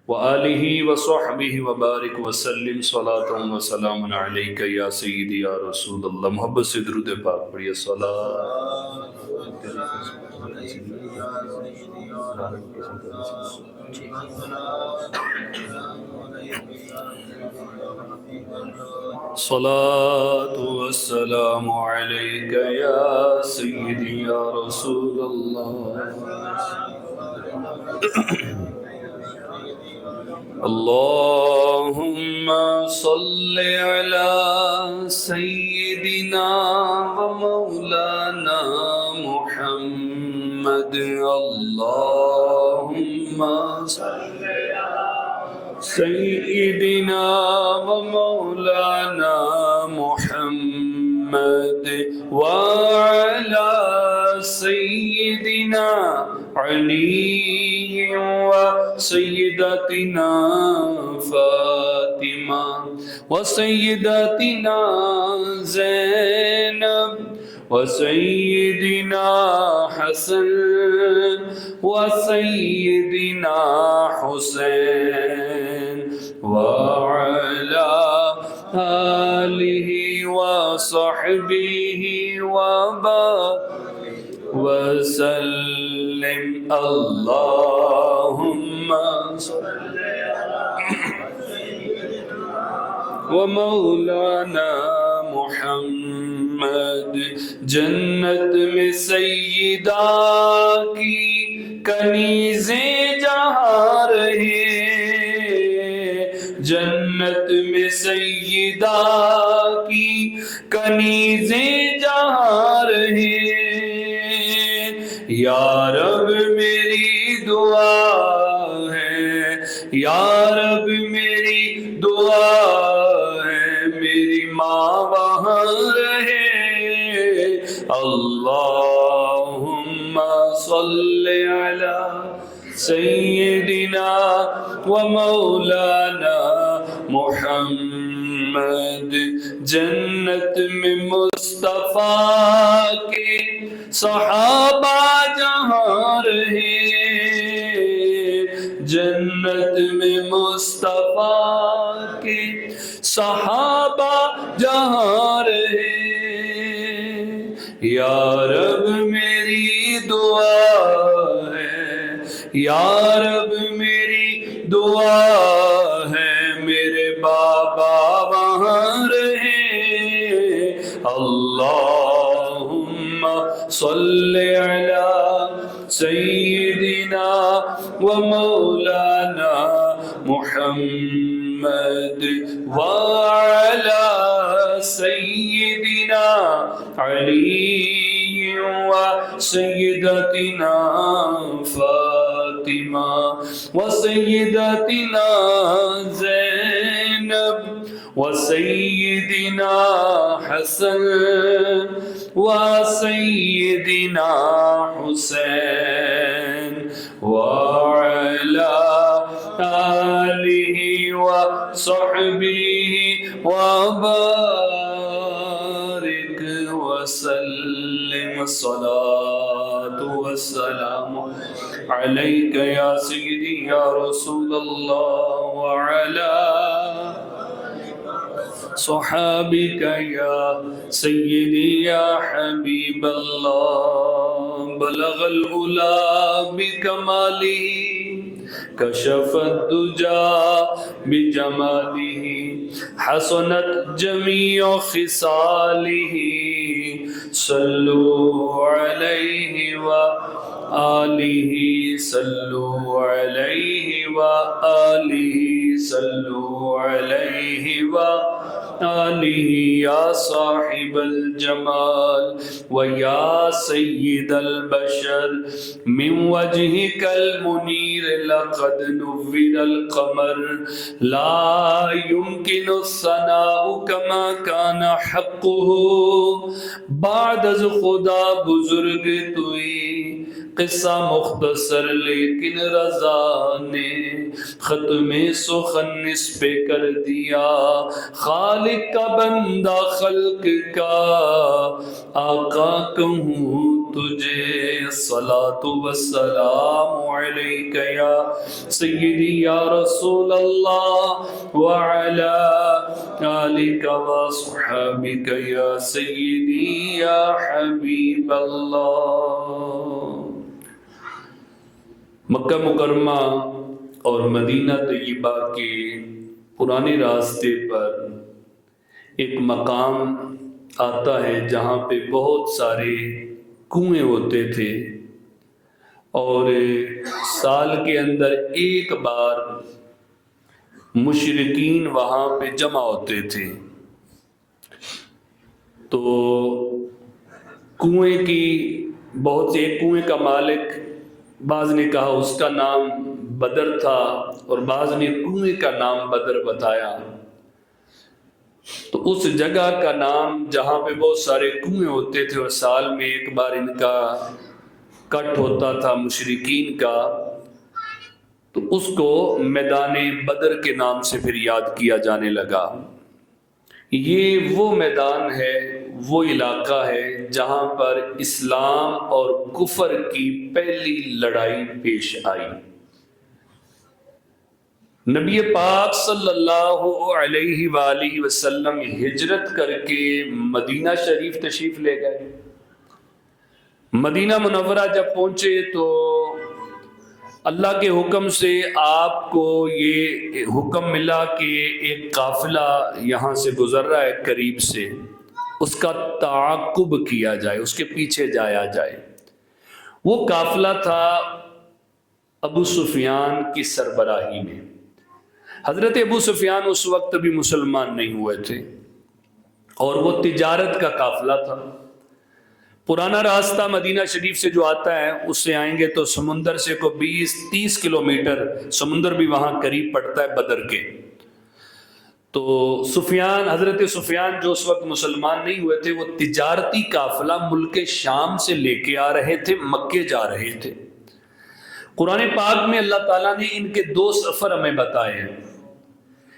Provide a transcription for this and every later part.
وآلہ وصحبہ وبارک وسلم صلاۃ وسلام علیک یا سیدی یا رسول اللہ۔ محبت سے درود پاک پڑھیے۔ صلاۃ والسلام علیک یا سیدی یا رسول اللہ۔ اللہم صل علی سیدنا و مولانا محمد۔ اللہم صل علی سیدنا و مولانا محمد وعلی سیدنا علی و سیدتنا فاطمہ و سیدتنا زینب و سیدنا حسن و سیدنا حسین وعلی آلہ و صحبہ وسلم۔ اللہم صل و مولانا محمد۔ جنت میں سیدہ کی کنیزیں جہاں رہے، جنت میں سیدہ کی کنیزیں جہاں رہے، یا رب میری دعا ہے، یا رب میری دعا ہے میری ماں وہاں رہے۔ اللہم صل علی سیدنا و مولانا محمد۔ جنت میں مصطفیٰ کے صحابہ جہاں رہے، جنت میں مصطفیٰ کے صحابہ جہاں رہے، یا رب میری دعا ہے، یا رب میری دعا ہے میرے بابا وہاں رہے۔ اللہم صل علی سیدنا و مولانا محمد وعلی سیدنا علی و سیدتنا فاطمہ و سیدتنا زینب و سیدنا حسن و سیدنا حسین وعلی آلہ و صحبہ وبارک وسلم۔ الصلاة والسلام علیک یا سیدی یا رسول اللہ وعلی صحابک یا سیدی یا حبیب اللہ۔ بلغ العلا بکمالہ کشف الدجا بجمالہ، حسنت جمیع خصالہ، صلو علیہ وآلہ، صلو علیہ وآلہ، صلو علیہ وآلہ، یا صاحب الجمال ویا سید البشر، من وجہک المنیر لقد نور القمر، لا يمكن الثناء كما كان حقه، بعد از خدا بزرگ توئی۔ قصہ مختصر لیکن رضا نے ختم سخن اس پہ کر دیا، خالق کا بندہ خلق کا آقا کہوں تجھے الصلاۃ والسلام علیک یا سیدی یا رسول اللہ وعلی آلک واصحابک یا سیدی یا حبیب اللہ۔ مکہ مکرمہ اور مدینہ طیبہ کے پرانے راستے پر ایک مقام آتا ہے جہاں پہ بہت سارے کنویں ہوتے تھے، اور سال کے اندر ایک بار مشرکین وہاں پہ جمع ہوتے تھے۔ تو کنویں کی بہت سے، ایک کنویں کا مالک، بعض نے کہا اس کا نام بدر تھا اور بعض نے کنویں کا نام بدر بتایا۔ تو اس جگہ کا نام جہاں پہ بہت سارے کنویں ہوتے تھے اور سال میں ایک بار ان کا کٹ ہوتا تھا مشرکین کا، تو اس کو میدان بدر کے نام سے پھر یاد کیا جانے لگا۔ یہ وہ میدان ہے، وہ علاقہ ہے جہاں پر اسلام اور کفر کی پہلی لڑائی پیش آئی۔ نبی پاک صلی اللہ علیہ وآلہ وسلم ہجرت کر کے مدینہ شریف تشریف لے گئے۔ مدینہ منورہ جب پہنچے تو اللہ کے حکم سے آپ کو یہ حکم ملا کہ ایک قافلہ یہاں سے گزر رہا ہے قریب سے، اس کا تعاقب کیا جائے، اس کے پیچھے جایا جائے۔ وہ قافلہ تھا ابو سفیان کی سربراہی میں۔ حضرت ابو سفیان اس وقت بھی مسلمان نہیں ہوئے تھے، اور وہ تجارت کا قافلہ تھا۔ پرانا راستہ مدینہ شریف سے جو آتا ہے اس سے آئیں گے تو سمندر سے کو 20-30 کلومیٹر سمندر بھی وہاں قریب پڑتا ہے بدر کے۔ تو حضرت سفیان جو اس وقت مسلمان نہیں ہوئے تھے، وہ تجارتی قافلہ ملک شام سے لے کے آ رہے تھے، مکے جا رہے تھے۔ قرآن پاک میں اللہ تعالیٰ نے ان کے 2 سفر ہمیں بتائے ہیں،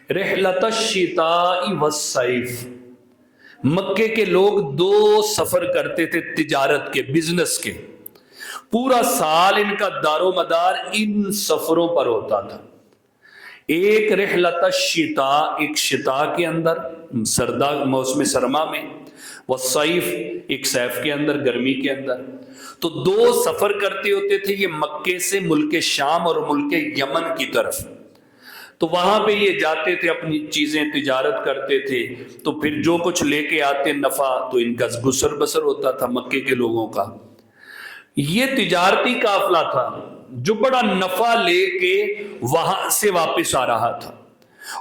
رحلۃ الشتاء والصیف۔ مکے کے لوگ 2 سفر کرتے تھے تجارت کے، بزنس کے، پورا سال ان کا دار و مدار ان سفروں پر ہوتا تھا۔ ایک رحلۃ الشتاء، ایک شتاء کے اندر، سردا موسم سرما میں، والصیف، ایک صیف کے اندر، گرمی کے اندر۔ تو 2 سفر کرتے ہوتے تھے یہ مکے سے ملک شام اور ملک یمن کی طرف۔ تو وہاں پہ یہ جاتے تھے، اپنی چیزیں تجارت کرتے تھے، تو پھر جو کچھ لے کے آتے نفع تو ان کا گسر بسر ہوتا تھا مکے کے لوگوں کا۔ یہ تجارتی قافلہ تھا جو بڑا نفع لے کے وہاں سے واپس آ رہا تھا،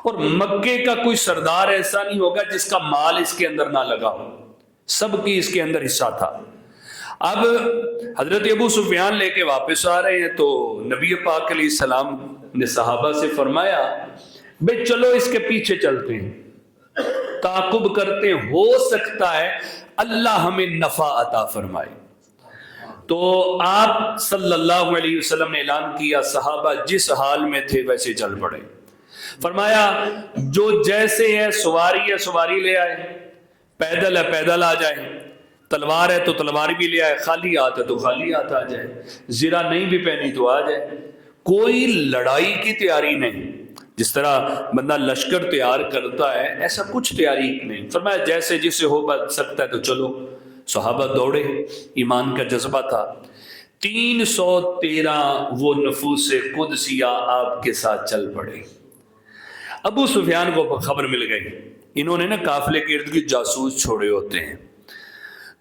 اور مکے کا کوئی سردار ایسا نہیں ہوگا جس کا مال اس کے اندر نہ لگا ہو، سب کی اس کے اندر حصہ تھا۔ اب حضرت ابو سفیان لے کے واپس آ رہے ہیں تو نبی پاک علیہ السلام نے صحابہ سے فرمایا بھئی چلو اس کے پیچھے چلتے ہیں، تعاقب کرتے ہیں، ہو سکتا ہے اللہ ہمیں نفع عطا فرمائے۔ تو آپ صلی اللہ علیہ وسلم نے اعلان کیا، صحابہ جس حال میں تھے ویسے چل پڑے۔ فرمایا جو جیسے ہے سواری لے آئے، پیدل ہے پیدل آ جائے، تلوار ہے تو تلوار بھی لے آئے، خالی ہاتھ ہے تو خالی ہاتھ آ جائے، زرہ نہیں بھی پہنی تو آ جائے۔ کوئی لڑائی کی تیاری نہیں، جس طرح بندہ لشکر تیار کرتا ہے ایسا کچھ تیاری نہیں۔ فرمایا جیسے جسے ہو سکتا ہے تو چلو۔ صحابہ دوڑے، ایمان کا جذبہ تھا۔ 313 وہ نفوس قدسیہ آپ کے ساتھ چل پڑے۔ ابو سفیان کو خبر مل گئی، انہوں نے نا قافلے کے ارد گرد جاسوس چھوڑے ہوتے ہیں،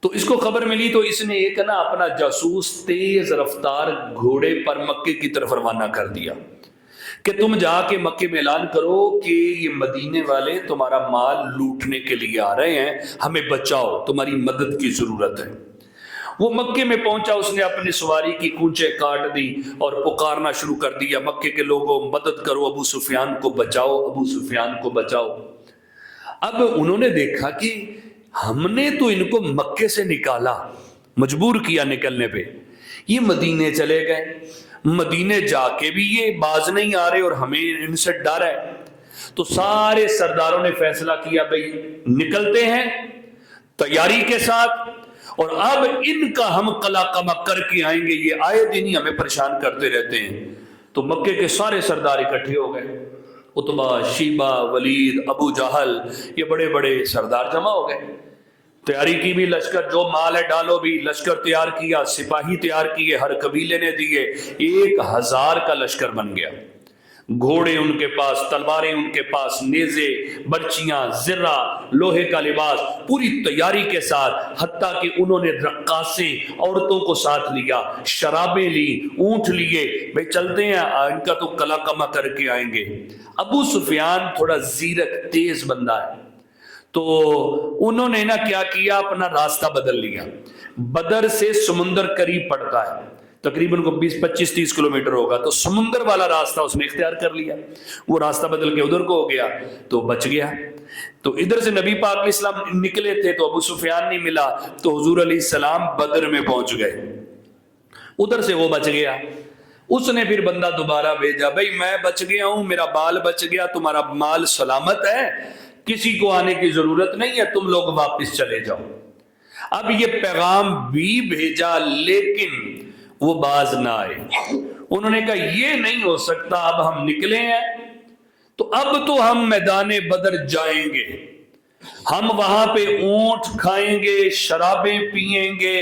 تو اس کو خبر ملی تو اس نے ایک نا اپنا جاسوس تیز رفتار گھوڑے پر مکے کی طرف روانہ کر دیا کہ تم جا کے مکے میں اعلان کرو کہ یہ مدینے والے تمہارا مال لوٹنے کے لیے آ رہے ہیں، ہمیں بچاؤ، تمہاری مدد کی ضرورت ہے۔ وہ مکے میں پہنچا، اس نے اپنی سواری کی کونچیں کاٹ دی اور پکارنا شروع کر دیا، مکے کے لوگوں مدد کرو، ابو سفیان کو بچاؤ، ابو سفیان کو بچاؤ۔ اب انہوں نے دیکھا کہ ہم نے تو ان کو مکے سے نکالا، مجبور کیا نکلنے پہ، یہ مدینے چلے گئے، مدینے جا کے بھی یہ باز نہیں آ رہے اور ہمیں ان سے ڈر ہے۔ تو سارے سرداروں نے فیصلہ کیا بھئی نکلتے ہیں تیاری کے ساتھ، اور اب ان کا ہم قلا قمع کر کے آئیں گے، یہ آئے دن ہی ہمیں پریشان کرتے رہتے ہیں۔ تو مکے کے سارے سردار اکٹھے ہو گئے، عتبہ، شیبہ، ولید، ابو جہل، یہ بڑے بڑے سردار جمع ہو گئے۔ تیاری کی بھی، لشکر جو مال ہے ڈالو بھی، لشکر تیار کیا، سپاہی تیار کیے، ہر قبیلے نے دیے، 1000 کا لشکر بن گیا۔ گھوڑے ان کے پاس، تلواریں ان کے پاس، نیزے، برچیاں، زرہ، لوہے کا لباس، پوری تیاری کے ساتھ، حتیٰ کہ انہوں نے رقاصیں، عورتوں کو ساتھ لیا، شرابیں لی، اونٹ لیے، بھئی چلتے ہیں ان کا تو قلع قمع کر کے آئیں گے۔ ابو سفیان تھوڑا زیرک تیز بندہ ہے، تو انہوں نے نا کیا کیا، اپنا راستہ بدل لیا۔ بدر سے سمندر قریب پڑتا ہے، تقریباً 20-25-30 کلومیٹر ہوگا، تو سمندر والا راستہ اس نے اختیار کر لیا۔ وہ راستہ بدل کے ادھر کو ہو گیا تو بچ گیا۔ تو ادھر سے نبی پاک علیہ السلام نکلے تھے تو ابو سفیان نہیں ملا، تو حضور علیہ السلام بدر میں پہنچ گئے، ادھر سے وہ بچ گیا۔ اس نے پھر بندہ دوبارہ بھیجا، بھئی میں بچ گیا ہوں، میرا بال بچ گیا، تمہارا مال سلامت ہے، کسی کو آنے کی ضرورت نہیں ہے، تم لوگ واپس چلے جاؤ۔ اب یہ پیغام بھی بھیجا لیکن وہ باز نہ آئے۔ انہوں نے کہا یہ نہیں ہو سکتا، اب ہم نکلے ہیں تو اب تو ہم میدان بدر جائیں گے، ہم وہاں پہ اونٹ کھائیں گے، شرابیں پیئیں گے،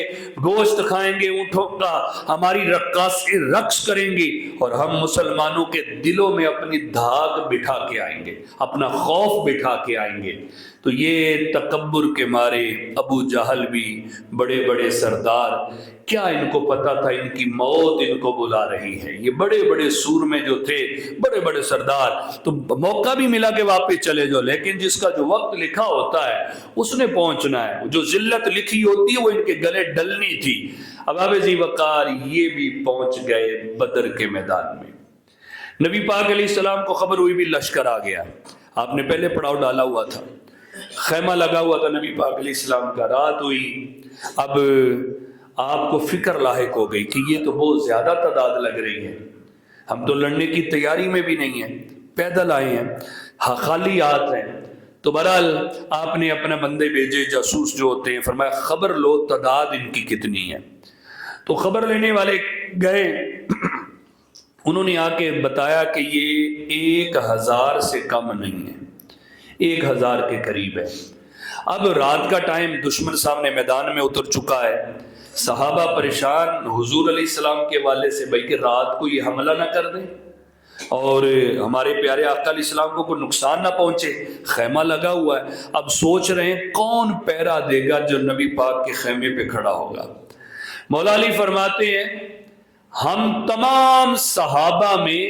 گوشت کھائیں گے اونٹوں کا، ہماری رقاصیں رقص کریں گی، اور ہم مسلمانوں کے دلوں میں اپنی دھاگ بٹھا کے آئیں گے، اپنا خوف بٹھا کے آئیں گے۔ تو یہ تکبر کے مارے ابو جہل بھی، بڑے بڑے سردار، کیا ان کو پتا تھا ان کی موت ان کو بلا رہی ہے؟ یہ بڑے بڑے سورمے جو تھے، بڑے بڑے سردار، تو موقع بھی ملا کہ واپس چلے جاؤ، لیکن جس کا جو وقت لکھا ہوتا ہے اس نے پہنچنا ہے، جو ذلت لکھی ہوتی ہے وہ ان کے گلے ڈلنی تھی۔ اب ابو ذی وقار یہ بھی پہنچ گئے بدر کے میدان میں۔ نبی پاک علیہ السلام کو خبر ہوئی بھی لشکر آ گیا، آپ نے پہلے پڑاؤ ڈالا ہوا تھا، خیمہ لگا ہوا تھا نبی پاک علیہ السلام کا، رات ہوئی۔ اب آپ کو فکر لاحق ہو گئی کہ یہ تو بہت زیادہ تعداد لگ رہی ہے، ہم تو لڑنے کی تیاری میں بھی نہیں ہیں، پیدل آئے ہیں، خالی ہاتھ ہیں۔ تو بہرحال آپ نے اپنے بندے بھیجے، جاسوس جو ہوتے ہیں، فرمایا خبر لو تعداد ان کی کتنی ہے۔ تو خبر لینے والے گئے، انہوں نے آ کے بتایا کہ یہ 1000 سے کم نہیں ہے، 1000 کے قریب ہے۔ اب رات کا ٹائم، دشمن سامنے میدان میں اتر چکا ہے، صحابہ پریشان حضور علیہ السلام کے والے سے، بھائی کہ رات کو یہ حملہ نہ کر دیں اور ہمارے پیارے آقا علیہ السلام کو کوئی نقصان نہ پہنچے، خیمہ لگا ہوا ہے۔ اب سوچ رہے ہیں کون پہرا دے گا جو نبی پاک کے خیمے پہ کھڑا ہوگا۔ مولا علی فرماتے ہیں ہم تمام صحابہ میں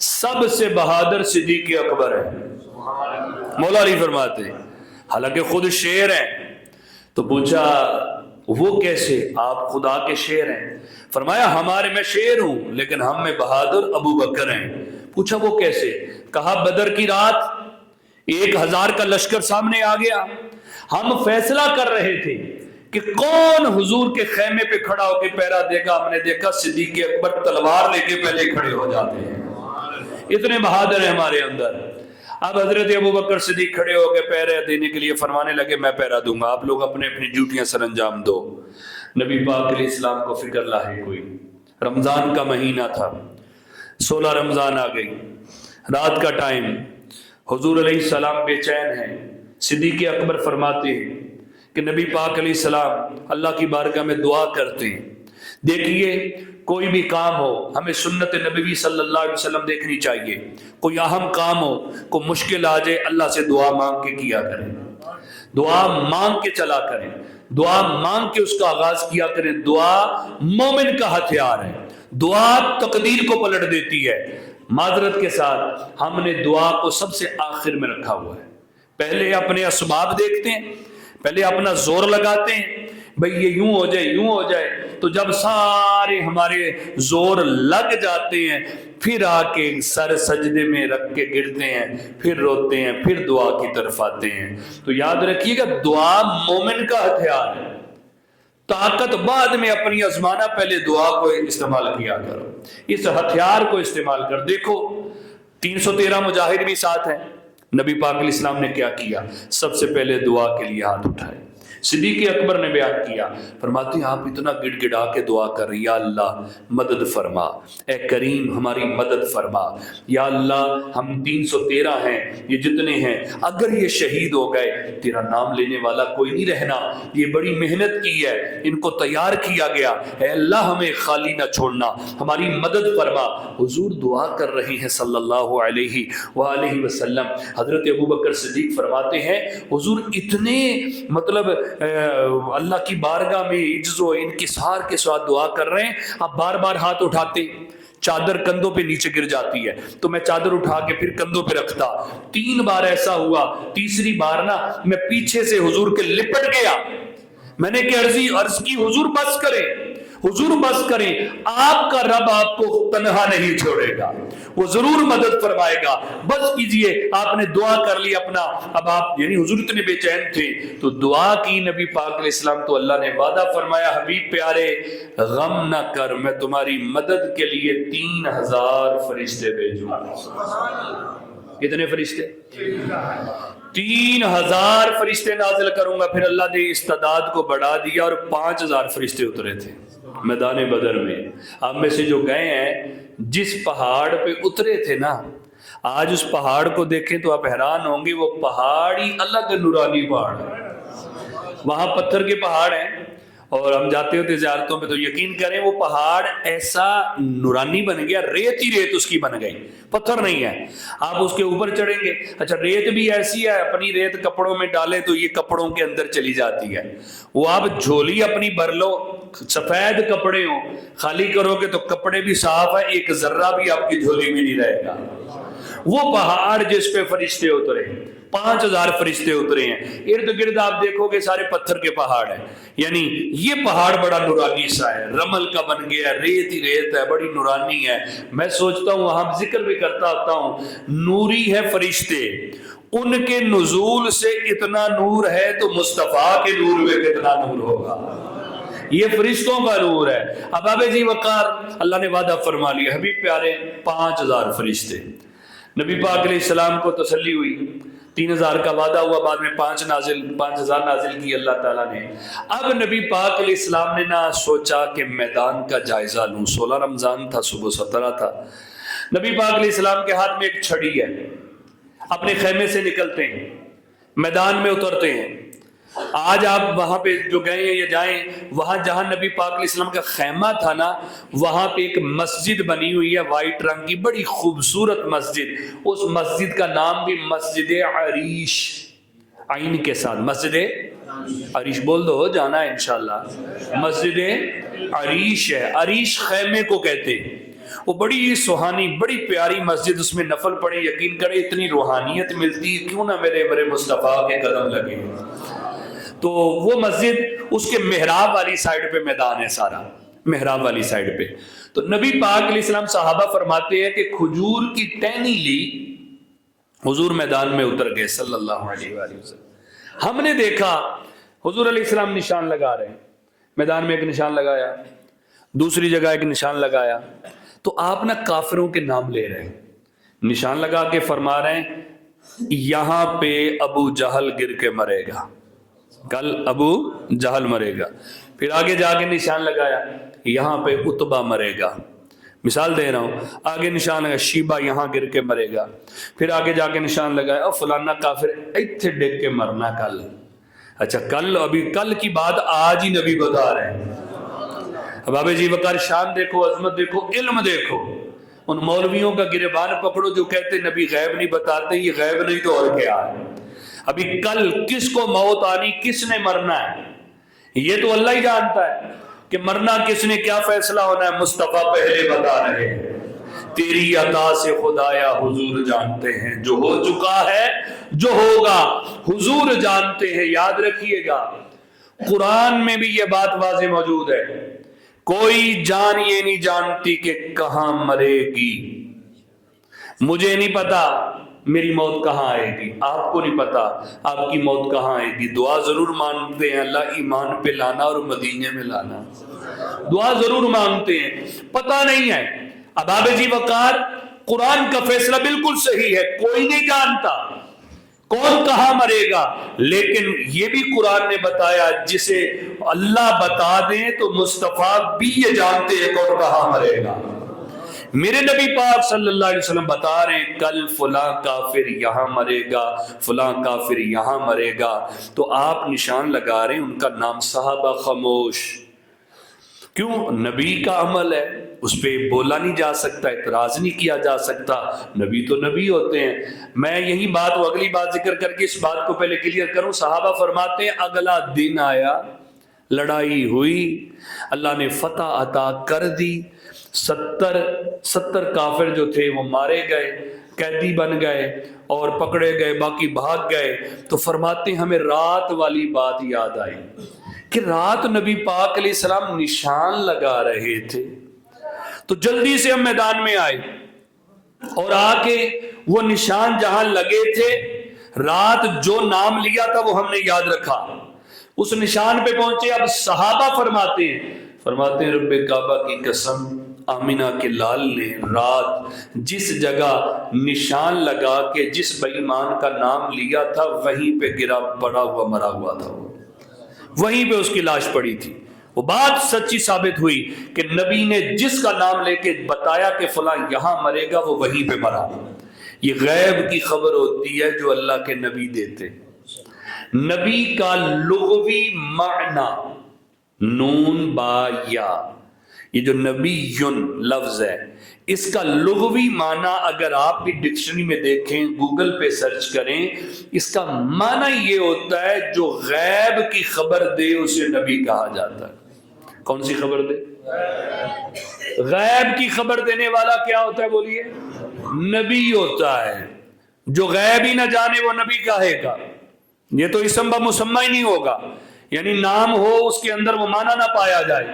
سب سے بہادر صدیق اکبر ہے، مولا علی فرماتے ہیں، حالانکہ خود شیر ہیں۔ تو پوچھا وہ کیسے؟ آپ خدا کے شیر ہیں۔ فرمایا ہمارے میں شیر ہوں لیکن ہم میں بہادر ابو بکر ہیں۔ پوچھا وہ کیسے؟ کہا بدر کی رات 1000 کا لشکر سامنے آ گیا، ہم فیصلہ کر رہے تھے کہ کون حضور کے خیمے پہ کھڑا ہو کے پہرا دے گا، ہم نے دیکھا صدیق اکبر تلوار لے کے پہلے کھڑے ہو جاتے ہیں، اتنے بہادر ہیں ہمارے اندر۔ اب حضرت ابو بکر صدیق کھڑے ہو کے پہرا دینے کے لیے فرمانے لگے میں پہرا دوں گا، آپ لوگ اپنے اپنی ڈیوٹیاں سر انجام دو۔ نبی پاک علیہ السلام کو فکر لاحق ہوئی، رمضان کا مہینہ تھا، 16 رمضان آ گئی، رات کا ٹائم، حضور علیہ السلام بے چین ہیں۔ صدیق اکبر فرماتے ہیں کہ نبی پاک علیہ السلام اللہ کی بارگاہ میں دعا کرتے ہیں، دیکھیے کوئی بھی کام ہو ہمیں سنت نبوی صلی اللہ علیہ وسلم دیکھنی چاہیے، کوئی اہم کام ہو، کوئی مشکل آ جائے، اللہ سے دعا مانگ کے کیا کریں، دعا مانگ کے چلا کریں، دعا مانگ کے اس کا آغاز کیا کریں۔ دعا مومن کا ہتھیار ہے، دعا تقدیر کو پلٹ دیتی ہے۔ معذرت کے ساتھ ہم نے دعا کو سب سے آخر میں رکھا ہوا ہے، پہلے اپنے اسباب دیکھتے ہیں، پہلے اپنا زور لگاتے ہیں، بھئی یہ یوں ہو جائے یوں ہو جائے، تو جب سارے ہمارے زور لگ جاتے ہیں پھر آ کے سر سجدے میں رکھ کے گرتے ہیں، پھر روتے ہیں، پھر دعا کی طرف آتے ہیں۔ تو یاد رکھیے گا دعا مومن کا ہتھیار ہے، طاقت بعد میں اپنی آزمانا، پہلے دعا کو استعمال کیا کرو، اس ہتھیار کو استعمال کر۔ دیکھو 313 مجاہد بھی ساتھ ہیں، نبی پاک علیہ السلام نے کیا کیا؟ سب سے پہلے دعا کے لیے ہاتھ اٹھائے، صدیق اکبر نے بیان کیا، فرماتے ہیں آپ اتنا گڑ گڑا کے دعا کر رہے، یا اللہ مدد فرما، اے کریم ہماری مدد فرما، یا اللہ ہم 313 ہیں، یہ جتنے ہیں اگر یہ شہید ہو گئے تیرا نام لینے والا کوئی نہیں رہنا، یہ بڑی محنت کی ہے، ان کو تیار کیا گیا، اے اللہ ہمیں خالی نہ چھوڑنا، ہماری مدد فرما۔ حضور دعا کر رہے ہیں صلی اللہ علیہ وآلہ وسلم۔ حضرت ابوبکر صدیق فرماتے ہیں حضور اتنے مطلب اللہ کی بارگاہ میں عجز و انکسار کے ساتھ دعا کر رہے ہیں، آپ بار بار ہاتھ اٹھاتے، چادر کندھوں پہ نیچے گر جاتی ہے تو میں چادر اٹھا کے پھر کندھوں پہ رکھتا، 3 بار ایسا ہوا، تیسری بار نا میں پیچھے سے حضور کے لپٹ گیا، میں نے کہ عرض کی حضور بس کریں، حضور بس کریں، آپ کا رب آپ کو تنہا نہیں چھوڑے گا، وہ ضرور مدد فرمائے گا، بس کیجئے۔ آپ نے دعا کر لی اپنا، اب آپ یعنی حضور اتنے بے چین تھے تو دعا کی نبی پاک علیہ السلام، تو اللہ نے وعدہ فرمایا حبیب پیارے غم نہ کر، میں تمہاری مدد کے لیے 3000 فرشتے بھیجوں گا۔ کتنے فرشتے؟ 3000 فرشتے نازل کروں گا۔ پھر اللہ نے استعداد کو بڑھا دیا اور 5000 فرشتے اترے تھے میدان بدر میں۔ آپ میں سے جو گئے ہیں جس پہاڑ پہ اترے تھے نا، آج اس پہاڑ کو دیکھیں تو آپ حیران ہوں گے، وہ پہاڑی الگ نورانی پہاڑ ہے، وہاں پتھر کے پہاڑ ہیں اور ہم جاتے ہوتے زیارتوں پہ تو یقین کریں وہ پہاڑ ایسا نورانی بن گیا، ریت ہی ریت اس کی بن گئی، پتھر نہیں ہے، آپ اس کے اوپر چڑھیں گے، اچھا ریت بھی ایسی ہے، اپنی ریت کپڑوں میں ڈالیں تو یہ کپڑوں کے اندر چلی جاتی ہے، وہ آپ جھولی اپنی بھر لو، سفید کپڑے ہوں، خالی کرو گے تو کپڑے بھی صاف ہے، ایک ذرہ بھی آپ کی جھولی میں نہیں رہے گا۔ وہ پہاڑ جس پہ فرشتے اترے، 5000 فرشتے اترے ہیں، ارد گرد آپ دیکھو گے سارے پتھر کے پہاڑ ہیں، یعنی یہ پہاڑ بڑا نورانی سا ہے، رمل کا بن گیا، ریت ہی ریت ہے، بڑی نورانی ہے۔ میں سوچتا ہوں وہاں ذکر بھی کرتا ہوتا ہوں، نوری ہے فرشتے، ان کے نزول سے اتنا نور ہے تو مصطفیٰ کے نور میں کتنا نور ہوگا، یہ فرشتوں کا نور ہے۔ اب اب جی وقار اللہ نے وعدہ فرما لیا، حبیب پیارے 5000 فرشتے۔ نبی پاک علیہ السلام کو تسلی ہوئی، 3000 کا وعدہ ہوا، بعد میں 5000 نازل کی اللہ تعالیٰ نے۔ اب نبی پاک علیہ السلام نے نہ سوچا کہ میدان کا جائزہ لوں، 16 رمضان تھا، صبح 17 تھا، نبی پاک علیہ السلام کے ہاتھ میں ایک چھڑی ہے، اپنے خیمے سے نکلتے ہیں، میدان میں اترتے ہیں۔ آج آپ وہاں پہ جو گئے ہیں یا جائیں، وہاں جہاں نبی پاک علیہ السلام کا خیمہ تھا نا، وہاں پہ ایک مسجد بنی ہوئی ہے وائٹ رنگ کی، بڑی خوبصورت مسجد، اس مسجد کا نام بھی مسجد عریش، عین کے ساتھ، مسجد عریش بول دو، جانا ہے انشاءاللہ، مسجد عریش ہے، عریش خیمے کو کہتے ہیں، وہ بڑی سہانی بڑی پیاری مسجد، اس میں نفل پڑھے، یقین کرے اتنی روحانیت ملتی ہے، کیوں نہ میرے مصطفیٰ کے قدم لگے۔ تو وہ مسجد اس کے محراب والی سائیڈ پہ میدان ہے، سارا محراب والی سائیڈ پہ۔ تو نبی پاک علیہ السلام صحابہ فرماتے ہیں کہ کھجور کی ٹہنی لی، حضور میدان میں اتر گئے صلی اللہ علیہ وآلہ وسلم۔ ہم نے دیکھا حضور علیہ السلام نشان لگا رہے ہیں، میدان میں ایک نشان لگایا، دوسری جگہ ایک نشان لگایا، تو آپ نہ کافروں کے نام لے رہے ہیں، نشان لگا کے فرما رہے ہیں یہاں پہ ابو جہل گر کے مرے گا، کل ابو جہل مرے گا، پھر آگے جا کے نشان لگایا یہاں پہ عتبہ مرے گا، مثال دے رہا ہوں، آگے نشان لگا شیبہ یہاں گر کے مرے گا، پھر آگے جا کے نشان لگایا اور فلانا کافر ایتھے ڈگ کے مرنا کل۔ اچھا کل، ابھی کل کی بات آج ہی نبی بتا رہے ہیں۔ اب بابے جی وقار شان دیکھو، عظمت دیکھو، علم دیکھو، ان مولویوں کا گریبان پکڑو جو کہتے نبی غیب نہیں بتاتے، یہ غیب نہیں تو اور کیا ہے؟ ابھی کل کس کو موت آنی، کس نے مرنا ہے، یہ تو اللہ ہی جانتا ہے کہ مرنا کس نے، کیا فیصلہ ہونا ہے، مصطفیٰ پہلے بتا رہے ہیں۔ تیری عطا سے خدایا حضور جانتے ہیں، جو ہو چکا ہے جو ہوگا حضور جانتے ہیں۔ یاد رکھیے گا قرآن میں بھی یہ بات واضح موجود ہے، کوئی جان یہ نہیں جانتی کہ کہاں مرے گی، مجھے نہیں پتا میری موت کہاں آئے گی، آپ کو نہیں پتا آپ کی موت کہاں آئے گی۔ دعا ضرور مانگتے ہیں اللہ ایمان پہ لانا اور مدینے میں لانا، دعا ضرور مانگتے ہیں، پتہ نہیں ہے۔ اباب جی وقار قرآن کا فیصلہ بالکل صحیح ہے، کوئی نہیں جانتا، کون کہاں مرے گا، لیکن یہ بھی قرآن نے بتایا جسے اللہ بتا دیں تو مصطفیٰ بھی یہ جانتے ہیں کون کہاں مرے گا۔ میرے نبی پاک صلی اللہ علیہ وسلم بتا رہے ہیں کل فلاں کافر یہاں مرے گا، فلاں کافر یہاں مرے گا، تو آپ نشان لگا رہے ہیں، ان کا نام صحابہ خاموش۔ کیوں؟ نبی کا عمل ہے، اس پہ بولا نہیں جا سکتا، اعتراض نہیں کیا جا سکتا، نبی تو نبی ہوتے ہیں۔ میں یہی بات وہ اگلی بات ذکر کر کے اس بات کو پہلے کلیئر کروں۔ صحابہ فرماتے ہیں اگلا دن آیا، لڑائی ہوئی، اللہ نے فتح عطا کر دی، 70 کافر جو تھے وہ مارے گئے، قیدی بن گئے اور پکڑے گئے، باقی بھاگ گئے۔ تو فرماتے ہیں ہمیں رات والی بات یاد آئی کہ رات نبی پاک علیہ السلام نشان لگا رہے تھے، تو جلدی سے ہم میدان میں آئے اور آ کے وہ نشان جہاں لگے تھے، رات جو نام لیا تھا وہ ہم نے یاد رکھا، اس نشان پہ پہنچے۔ اب صحابہ فرماتے ہیں رب کعبہ کی قسم، آمینہ کے لال نے رات جس جگہ نشان لگا کے جس بے ایمان کا نام لیا تھا وہیں پہ گرا پڑا ہوا مرا ہوا تھا، وہیں پہ اس کی لاش پڑی تھی۔ وہ بات سچی ثابت ہوئی کہ نبی نے جس کا نام لے کے بتایا کہ فلاں یہاں مرے گا وہ وہیں پہ مرا۔ یہ غیب کی خبر ہوتی ہے جو اللہ کے نبی دیتے۔ نبی کا لغوی معنی نون با یا، یہ جو نبی یون لفظ ہے، اس کا لغوی معنی اگر آپ بھی ڈکشنری میں دیکھیں، گوگل پہ سرچ کریں، اس کا معنی یہ ہوتا ہے جو غیب کی خبر دے اسے نبی کہا جاتا ہے۔ کون سی خبر دے؟ غیب کی خبر دینے والا کیا ہوتا ہے بولیے؟ نبی ہوتا ہے۔ جو غیب ہی نہ جانے وہ نبی کہے گا، یہ تو اسم بمسمى ہی نہیں ہوگا، یعنی نام ہو اس کے اندر وہ معنی نہ پایا جائے،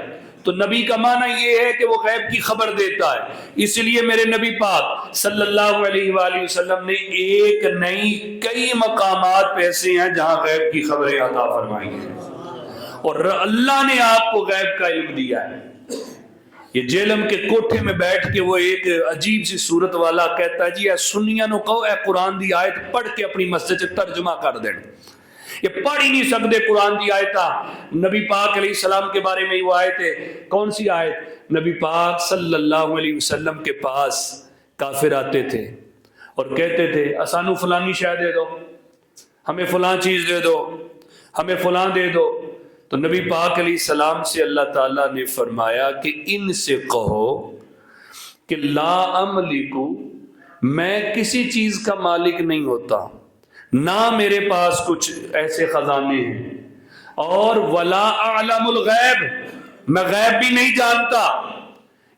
تو نبی کا معنی یہ ہے کہ وہ غیب کی خبر دیتا ہے۔ اس لیے میرے نبی پاک صلی اللہ علیہ وآلہ وسلم نے ایک نہیں کئی مقامات پہ ایسے ہیں جہاں غیب کی خبریں عطا فرمائی ہیں، اور اللہ نے آپ کو غیب کا علم دیا ہے۔ یہ جیلم کے کوٹھے میں بیٹھ کے وہ ایک عجیب سی صورت والا کہتا ہے جی اے سنیاں نو کہو اے قرآن دی آیت پڑھ کے اپنی مسجد سے ترجمہ کر دیں۔ یہ پڑھ ہی نہیں سکتے قرآن دی آیتاں۔ نبی پاک علیہ السلام کے بارے میں وہ آیت ہے، کون سی آیت؟ نبی پاک صلی اللہ علیہ وسلم کے پاس کافر آتے تھے اور کہتے تھے اسانو فلانی شے دے دو، ہمیں فلان چیز دے دو، ہمیں فلان دے دو۔ تو نبی پاک علیہ السلام سے اللہ تعالیٰ نے فرمایا کہ ان سے کہو کہ لا املکو، میں کسی چیز کا مالک نہیں ہوتا، نہ میرے پاس کچھ ایسے خزانے ہیں، اور ولا اعلم الغیب، میں غیب بھی نہیں جانتا۔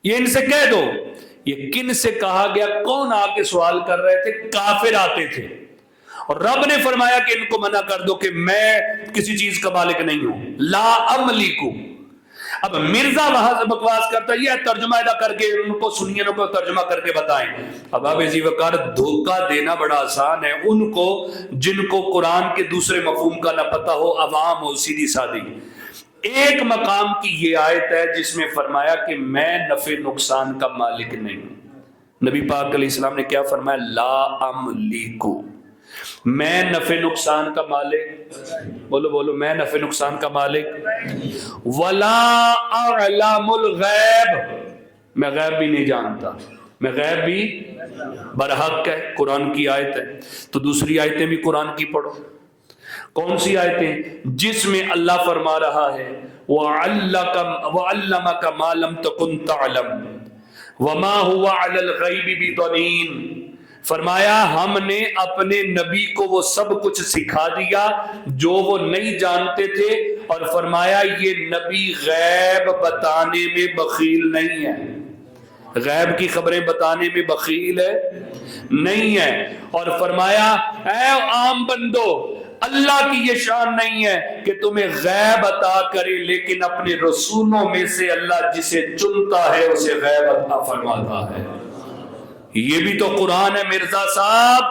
یہ ان سے کہہ دو۔ یہ کن سے کہا گیا؟ کون آ کے سوال کر رہے تھے؟ کافر آتے تھے، اور رب نے فرمایا کہ ان کو منع کر دو کہ میں کسی چیز کا مالک نہیں ہوں، لا املکو۔ اب مرزا وہاں سے بکواس کرتا ہے یہ ترجمہ ادا کر کے ان کو سنیے، ان کو ترجمہ کر کے بتائیں۔ اب آپ عزیز وقار دھوکہ دینا بڑا آسان ہے ان کو جن کو قرآن کے دوسرے مفہوم کا نہ پتہ ہو، عوام ہو، سیدھی سادھی۔ ایک مقام کی یہ آیت ہے جس میں فرمایا کہ میں نفع نقصان کا مالک نہیں ہوں۔ نبی پاک علیہ السلام نے کیا فرمایا؟ لا املکو، میں نفع نقصان کا مالک، بولو بولو، میں نفع نقصان کا مالک، ولا اعلم الغیب، میں غیب بھی نہیں جانتا، میں غیب بھی برحق ہے۔ قرآن کی آیت ہے، تو دوسری آیتیں بھی قرآن کی پڑھو۔ کون سی آیتیں؟ جس میں اللہ فرما رہا ہے وَعَلَّمَكَ مَا لَمْ تَكُنْ تَعْلَمْ وَمَا هُوَ عَلَى الْغَيْبِ بِضَنِينٍ۔ فرمایا ہم نے اپنے نبی کو وہ سب کچھ سکھا دیا جو وہ نہیں جانتے تھے، اور فرمایا یہ نبی غیب بتانے میں بخیل نہیں ہے، غیب کی خبریں بتانے میں بخیل ہے نہیں ہے۔ اور فرمایا اے عام بندو، اللہ کی یہ شان نہیں ہے کہ تمہیں غیب عطا کرے، لیکن اپنے رسولوں میں سے اللہ جسے چنتا ہے اسے غیب عطا فرماتا ہے۔ یہ بھی تو قرآن ہے مرزا صاحب،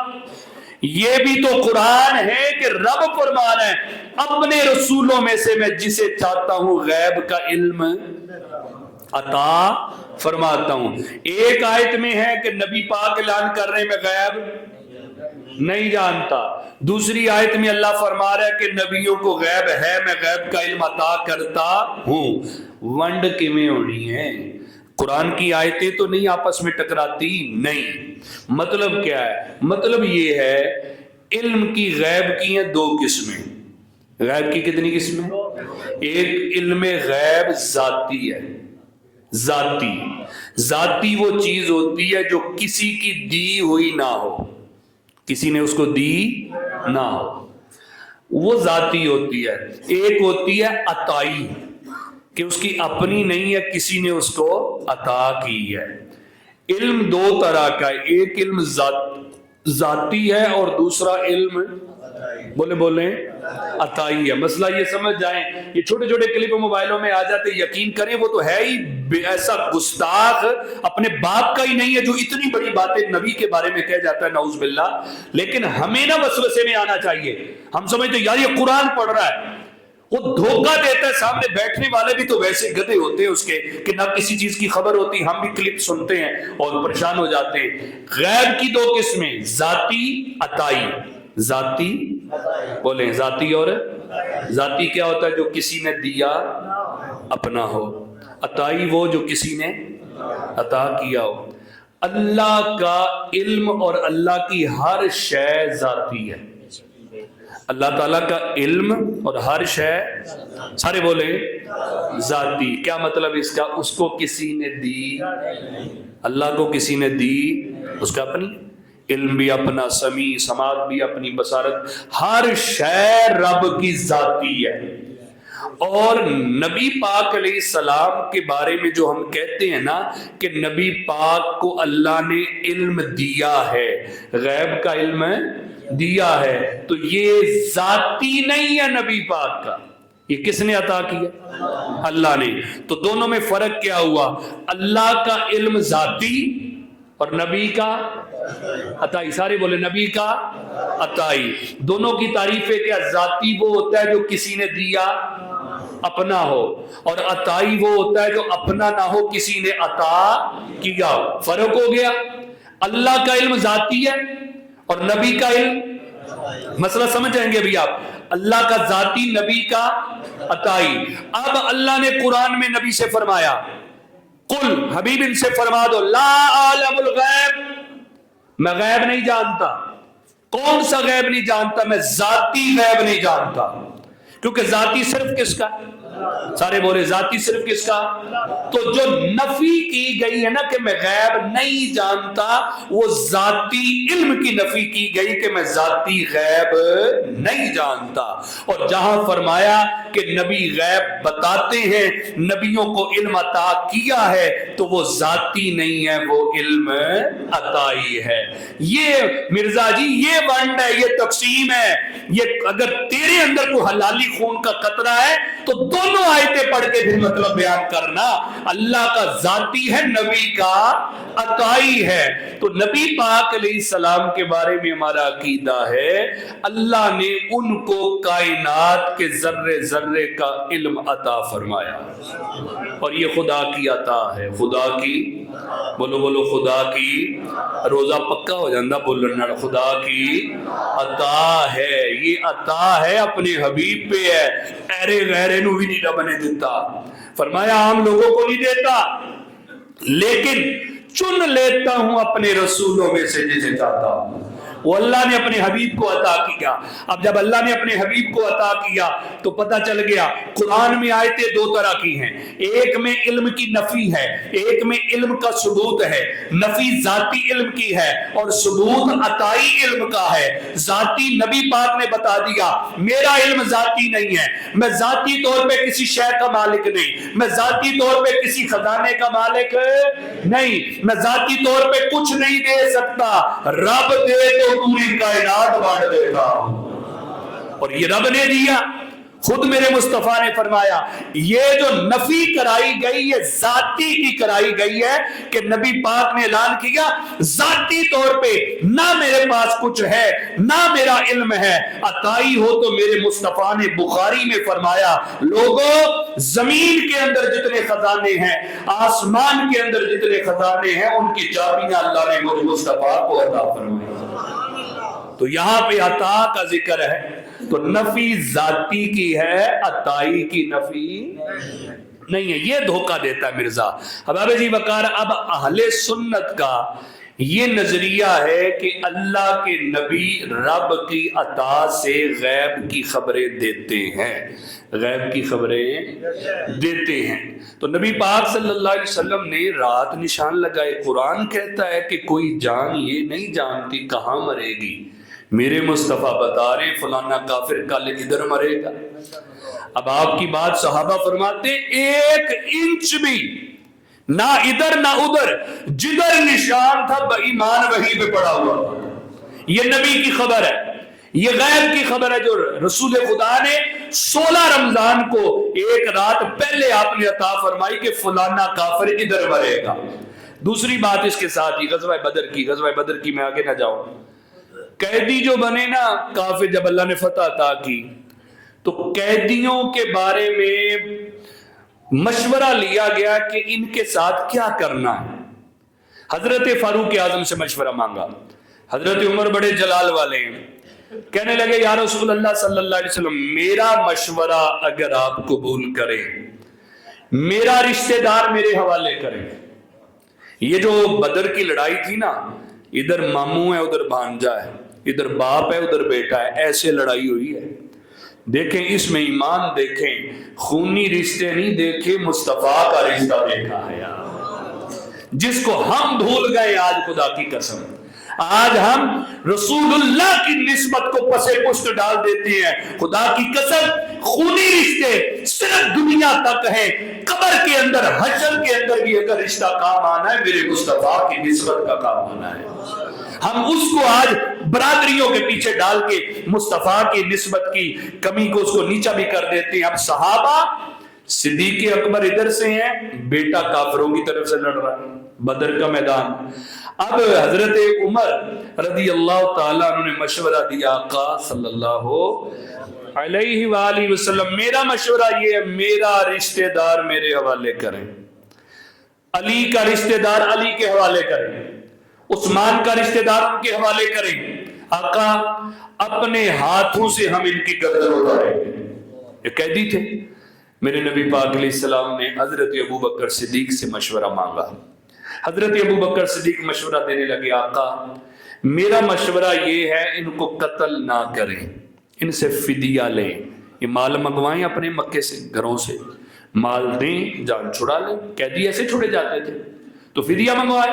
یہ بھی تو قرآن ہے کہ رب فرما رہے ہیں اپنے رسولوں میں سے میں جسے چاہتا ہوں غیب کا علم عطا فرماتا ہوں۔ ایک آیت میں ہے کہ نبی پاک اعلان کر رہے ہیں میں غیب نہیں جانتا. دوسری آیت میں اللہ فرما رہا ہے کہ نبیوں کو غیب ہے, میں غیب کا علم عطا کرتا ہوں. ونڈ کیویں ہونی ہے؟ قرآن کی آیتیں تو نہیں آپس میں ٹکراتی, نہیں. مطلب کیا ہے؟ مطلب یہ ہے علم کی غیب کی ہیں دو قسمیں. غیب کی کتنی قسمیں؟ ایک علم غیب ذاتی ہے. ذاتی وہ چیز ہوتی ہے جو کسی کی دی ہوئی نہ ہو, کسی نے اس کو دی نہ ہو, وہ ذاتی ہوتی ہے. ایک ہوتی ہے عطائی, کہ اس کی اپنی نہیں ہے, کسی نے اس کو عطا کی ہے. علم دو طرح کا ہے, ایک علم ذاتی ہے اور دوسرا علم بولیں عطائی ہے. مسئلہ یہ سمجھ جائیں, یہ چھوٹے چھوٹے کلپ موبائلوں میں آ جاتے, یقین کریں وہ تو ہے ہی ایسا گستاخ, اپنے باپ کا ہی نہیں ہے جو اتنی بڑی باتیں نبی کے بارے میں کہہ جاتا ہے, نعوذ باللہ. لیکن ہمیں نہ وسوسے میں آنا چاہیے. ہم سمجھتے یار یہ قرآن پڑھ رہا ہے, وہ دھوکہ دیتا ہے. سامنے بیٹھنے والے بھی تو ویسے گدھے ہوتے ہیں اس کے کہ نہ کسی چیز کی خبر ہوتی. ہم بھی کلپ سنتے ہیں اور پریشان ہو جاتے ہیں. غیب کی دو قسمیں, ذاتی عطائی. ذاتی بولیں, ذاتی اور ذاتی کیا ہوتا ہے؟ جو کسی نے دیا اپنا ہو. عطائی وہ جو کسی نے عطا کیا ہو. اللہ کا علم اور اللہ کی ہر شے ذاتی ہے. اللہ تعالیٰ کا علم اور ہر شے, سارے بولے ذاتی. کیا مطلب اس کا؟ اس کو کسی نے دی, اللہ کو کسی نے دی, اس کا اپنی علم بھی اپنا, سمیع سماعت بھی اپنی, بصارت, ہر شے رب کی ذاتی ہے. اور نبی پاک علیہ السلام کے بارے میں جو ہم کہتے ہیں نا کہ نبی پاک کو اللہ نے علم دیا ہے, غیب کا علم دیا ہے, تو یہ ذاتی نہیں ہے نبی پاک کا. یہ کس نے عطا کیا؟ اللہ نے. تو دونوں میں فرق کیا ہوا؟ اللہ کا علم ذاتی اور نبی کا عطائی. سارے بولے نبی کا عطائی. دونوں کی تعریفیں کیا؟ ذاتی وہ ہوتا ہے جو کسی نے دیا اپنا ہو, اور عطائی وہ ہوتا ہے جو اپنا نہ ہو, کسی نے عطا کیا ہو. فرق ہو گیا. اللہ کا علم ذاتی ہے اور نبی کا علم, مسئلہ سمجھ جائیں گے ابھی آپ. اللہ کا ذاتی, نبی کا عطائی. اب اللہ نے قرآن میں نبی سے فرمایا, قل, حبیب ان سے فرما دو, لا عالم الغیب, میں غیب نہیں جانتا. کون سا غیب نہیں جانتا؟ میں ذاتی غیب نہیں جانتا. کیونکہ ذاتی صرف کس کا؟ سارے بولے ذاتی صرف کس کا؟ تو جو نفی کی گئی ہے نا کہ میں غیب نہیں جانتا, وہ ذاتی علم کی نفی کی گئی کہ میں ذاتی غیب نہیں جانتا. اور جہاں فرمایا کہ نبی غیب بتاتے ہیں, نبیوں کو علم عطا کیا ہے, تو وہ ذاتی نہیں ہے, وہ علم عطائی ہے. یہ مرزا جی یہ ونڈ ہے, یہ تقسیم ہے. یہ اگر تیرے اندر کوئی حلالی خون کا قطرہ ہے تو دونوں آیتیں پڑھ کے پھر مطلب بیان کرنا. اللہ کا ذاتی ہے, نبی کا عطائی ہے. تو نبی پاک علیہ السلام کے بارے میں ہمارا عقیدہ ہے اللہ نے ان کو کائنات کے ذرے ذرے کا علم عطا فرمایا, اور یہ خدا کی عطا ہے. خدا کی, بولو خدا کی. روزہ پکا ہو جاندہ بولنا, خدا کی عطا ہے. یہ عطا ہے اپنے حبیب پہ ہے, ایرے غیرے نو بھی نہیں رب نے دیتا. فرمایا عام لوگوں کو نہیں دیتا, لیکن چن لیتا ہوں اپنے رسولوں میں سے جسے چاہتا ہوں. وہ اللہ نے اپنے حبیب کو عطا کیا. اب جب اللہ نے اپنے حبیب کو عطا کیا تو پتہ چل گیا قرآن میں آیتیں دو طرح کی ہیں. ایک میں علم کی نفی ہے, ایک میں علم کا ثبوت ہے. نفی ذاتی علم کی ہے اور ثبوت عطائی علم کا ہے. ذاتی نبی پاک نے بتا دیا میرا علم ذاتی نہیں ہے, میں ذاتی طور پہ کسی شے کا مالک نہیں, میں ذاتی طور پہ کسی خزانے کا مالک نہیں, میں ذاتی طور پہ کچھ نہیں دے سکتا. رب دے تو پوری کائنات بانٹ دیتا ہوں, اور یہ رب نے دیا. خود میرے مصطفیٰ نے فرمایا یہ جو نفی کرائی گئی یہ ذاتی کی کرائی گئی ہے کہ نبی پاک نے اعلان کیا ذاتی طور پہ نہ میرے پاس کچھ ہے نہ میرا علم ہے. عطائی ہو تو میرے مصطفیٰ نے بخاری میں فرمایا لوگوں زمین کے اندر جتنے خزانے ہیں, آسمان کے اندر جتنے خزانے ہیں, ان کی چابیاں اللہ نے مجھے مصطفیٰ کو عطا فرمائی. تو یہاں پہ عطا کا ذکر ہے تو نفی ذاتی کی ہے، عطائی کی نفی نہیں ہے. یہ دھوکہ دیتا ہے مرزا حباب جی وقار. اب اہل سنت کا یہ نظریہ ہے کہ اللہ کے نبی رب کی عطا سے غیب کی خبریں دیتے ہیں، غیب کی خبریں دیتے ہیں. تو نبی پاک صلی اللہ علیہ وسلم نے رات نشان لگائے. قرآن کہتا ہے کہ کوئی جان یہ نہیں جانتی کہاں مرے گی، میرے مصطفیٰ بتا رہے فلانا کافر کل ادھر مرے گا. اب آپ کی بات صحابہ فرماتے ایک انچ بھی نہ ادھر نہ ادھر، جدھر نشان تھا ایمان وہی پہ پڑا ہوا تھا. یہ نبی کی خبر ہے، یہ غیب کی خبر ہے جو رسول خدا نے 16 رمضان کو ایک رات پہلے آپ نے عطا فرمائی کہ فلانا کافر ادھر مرے گا. دوسری بات اس کے ساتھ ہی غزوہ بدر کی میں آگے نہ جاؤں. قیدی جو بنے نا کافر، جب اللہ نے فتح عطا کی تو قیدیوں کے بارے میں مشورہ لیا گیا کہ ان کے ساتھ کیا کرنا ہے. حضرت فاروق اعظم سے مشورہ مانگا. حضرت عمر بڑے جلال والے ہیں، کہنے لگے یا رسول اللہ صلی اللہ علیہ وسلم میرا مشورہ اگر آپ قبول کریں، میرا رشتہ دار میرے حوالے کریں. یہ جو بدر کی لڑائی تھی نا، ادھر ماموں ہے ادھر بھانجا ہے، ادھر باپ ہے ادھر بیٹا ہے، ایسے لڑائی ہوئی ہے. دیکھیں اس میں ایمان دیکھیں، خونی رشتے نہیں دیکھے، مصطفیٰ کا رشتہ دیکھا ہے جس کو ہم بھول گئے. آج خدا کی قسم آج ہم رسول اللہ کی نسبت کو پسے پشت ڈال دیتے ہیں. خدا کی قسم خونی رشتے صرف دنیا تک ہیں، قبر کے اندر حشر کے اندر بھی اگر رشتہ کام آنا ہے میرے مصطفیٰ کی نسبت کا کام آنا ہے. ہم اس کو آج برادریوں کے پیچھے ڈال کے مصطفیٰ کی نسبت کی کمی کو اس کو نیچا بھی کر دیتے ہیں. اب صحابہ صدیق اکبر ادھر سے ہیں، بیٹا کافروں کی طرف سے لڑ رہا ہے بدر کا میدان. اب حضرت عمر رضی اللہ تعالیٰ عنہ نے مشورہ دیا آقا صلی اللہ علیہ وآلہ وسلم میرا مشورہ یہ ہے میرا رشتہ دار میرے حوالے کریں، علی کا رشتہ دار علی کے حوالے کریں، عثمان کا رشتہ دار ان کے حوالے کریں. آقا اپنے ہاتھوں سے ہم ان کی گردن اٹھائیں گے. یہ قیدی تھے. میرے نبی پاک علیہ السلام نے حضرت ابو بکر صدیق سے مشورہ مانگا. حضرت ابو بکر صدیق مشورہ دینے لگے آقا میرا مشورہ یہ ہے ان کو قتل نہ کریں، ان سے فدیہ لیں. یہ مال منگوائیں اپنے مکے سے، گھروں سے مال دیں، جان چھڑا لیں. قیدی ایسے چھوڑے جاتے تھے تو فدیہ منگوائے.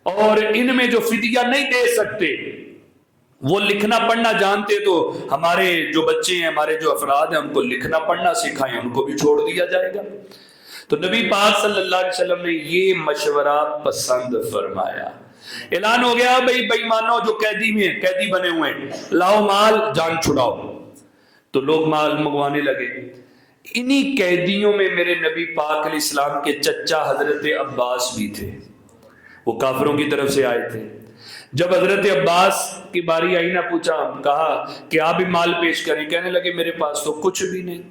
اور ان میں جو فدیہ نہیں دے سکتے وہ لکھنا پڑھنا جانتے تو ہمارے جو بچے ہیں، ہمارے جو افراد ہیں ان کو لکھنا پڑھنا سکھائیں، ان کو بھی چھوڑ دیا جائے گا. تو نبی پاک صلی اللہ علیہ وسلم نے یہ مشورہ پسند فرمایا. اعلان ہو گیا بھائی بے ایمانو جو قیدی بنے ہوئے ہیں لاؤ مال، جان چھڑاؤ. تو لوگ مال منگوانے لگے. انہی قیدیوں میں میرے نبی پاک علیہ السلام کے چچا حضرت عباس بھی تھے، وہ کافروں کی طرف سے آئے تھے. جب حضرت عباس کی باری آئی نہ پوچھا، کہا کہ آپ بھی مال پیش کریں. کہنے لگے میرے پاس تو کچھ بھی نہیں.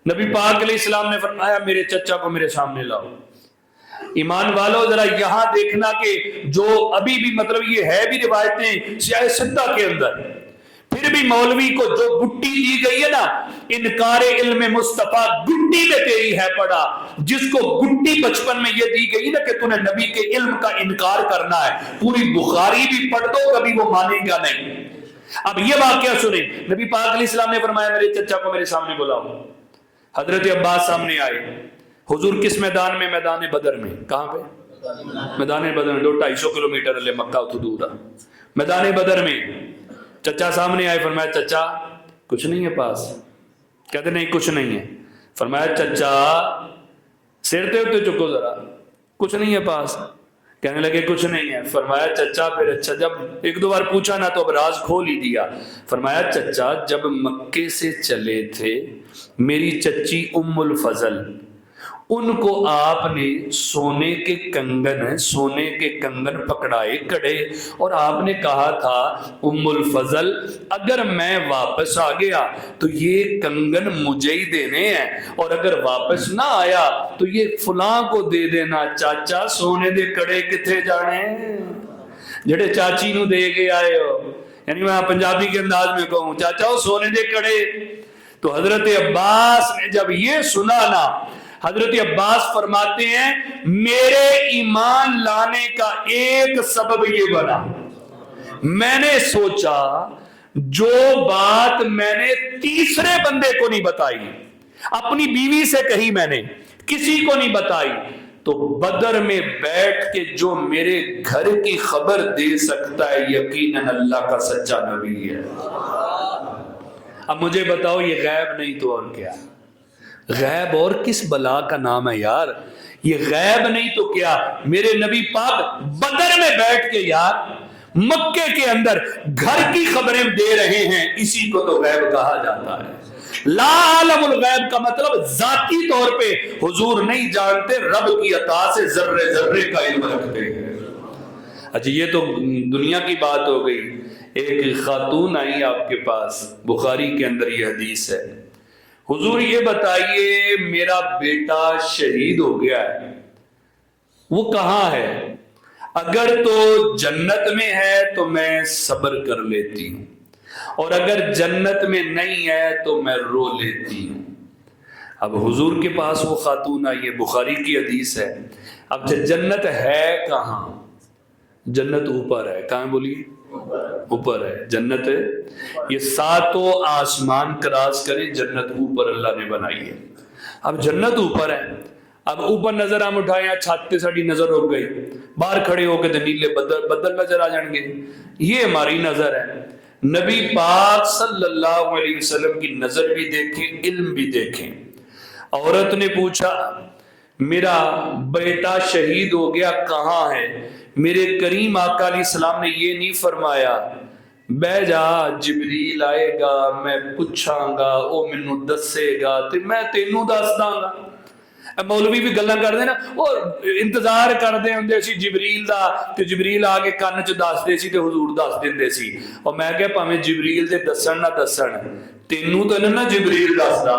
نبی پاک علیہ السلام نے فرمایا میرے چچا کو میرے سامنے لاؤ. ایمان والو ذرا یہاں دیکھنا کہ جو ابھی بھی مطلب یہ ہے بھی روایتیں سیاہ سدہ کے اندر، پھر بھی مولوی کو جو گٹی دی گئی ہے نا، انکار علم مصطفیٰ گٹی میں تیری ہے پڑا. جس کو گٹی بچپن میں یہ دی گئی نا کہ تُونے نبی کے علم کا انکار کرنا ہے، پوری بخاری بھی پڑھ دو کبھی وہ مانے گا نہیں. اب یہ واقعہ سنیں. نبی پاک علیہ السلام نے فرمایا میرے چچا کو میرے سامنے بلاؤ. حضرت عباس سامنے آئے. حضور کس میدان میں؟ میدان بدر میں. کہاں پہ؟ میدان بدر میں. 200-250 کلومیٹر اللہ مکہ تو دور ہے. میدان بدر میں چچا سامنے آئے. فرمایا چچا کچھ نہیں ہے پاس؟ کہتے نہیں کچھ نہیں ہے. فرمایا چچا سیرتے ہوتے چکو ذرا، کچھ نہیں ہے پاس. کہنے لگے کچھ نہیں ہے. فرمایا چچا پھر اچھا. جب ایک دو بار پوچھا نا تو اب راز کھول ہی دیا. فرمایا چچا جب مکے سے چلے تھے میری چچی ام الفضل، ان کو آپ نے سونے کے کنگن پکڑائے کڑے اور آپ نے کہا تھا ام الفضل اگر میں واپس آ گیا تو یہ کنگن مجھے ہی دینے ہیں، اور اگر واپس نہ آیا تو یہ فلاں کو دے دینا. چاچا سونے دے کڑے کتھے جانے جڑے چاچی نو دے کے آئے ہو. یعنی میں پنجابی کے انداز میں کہوں چاچا وہ سونے دے کڑے. تو حضرت عباس نے جب یہ سنا نا، حضرت عباس فرماتے ہیں میرے ایمان لانے کا ایک سبب یہ بنا، میں نے سوچا جو بات میں نے تیسرے بندے کو نہیں بتائی، اپنی بیوی سے کہی میں نے، کسی کو نہیں بتائی، تو بدر میں بیٹھ کے جو میرے گھر کی خبر دے سکتا ہے یقیناً اللہ کا سچا نبی ہے. اب مجھے بتاؤ یہ غیب نہیں تو اور کیا؟ غیب اور کس بلا کا نام ہے یار؟ یہ غیب نہیں تو کیا؟ میرے نبی پاک بدر میں بیٹھ کے یار مکے کے اندر گھر کی خبریں دے رہے ہیں، اسی کو تو غیب کہا جاتا ہے. لا عالم الغیب کا مطلب ذاتی طور پہ حضور نہیں جانتے، رب کی عطا سے ذرے ذرے کا علم رکھتے ہیں. اچھا یہ تو دنیا کی بات ہو گئی. ایک خاتون آئی آپ کے پاس، بخاری کے اندر یہ حدیث ہے، حضور یہ بتائیے میرا بیٹا شہید ہو گیا ہے، وہ کہاں ہے؟ اگر تو جنت میں ہے تو میں صبر کر لیتی ہوں، اور اگر جنت میں نہیں ہے تو میں رو لیتی ہوں. اب حضور کے پاس وہ خاتون آئی ہے، بخاری کی حدیث ہے. اب جنت ہے کہاں؟ جنت اوپر ہے. کہاں بولیے؟ اوپر ہے جنت. یہ ساتوں آسمان کراس کریں، جنت اوپر اللہ نے بنائی ہے. اب جنت اوپر ہے، اب اوپر نظر ہم اٹھائیں، چھت تے ساڈی نظر ہو گئی، باہر کھڑے ہو کے نیلے بدل نظر آ جائیں گے، یہ ہماری نظر ہے. نبی پاک صلی اللہ علیہ وسلم کی نظر بھی دیکھیں، علم بھی دیکھیں. عورت نے پوچھا میرا بیٹا شہید ہو گیا کہاں ہے؟ میرے کریم آقا علیہ السلام نے یہ نہیں فرمایا بہ جا جبریل آئے گا میں پوچھاں گا او مینوں دسے گا تے میں تینوں دس داں گا. مولوی بھی گلاں کردے نا، اور انتظار کردے ہوندے سی جبریل دا، تے جبریل آ کے کان چ دسدے سی تے حضور دس دیندے سی. اور میں کہ پاویں جبریل دے دسن نہ دسن، تینوں تے نہ جبریل دسدا،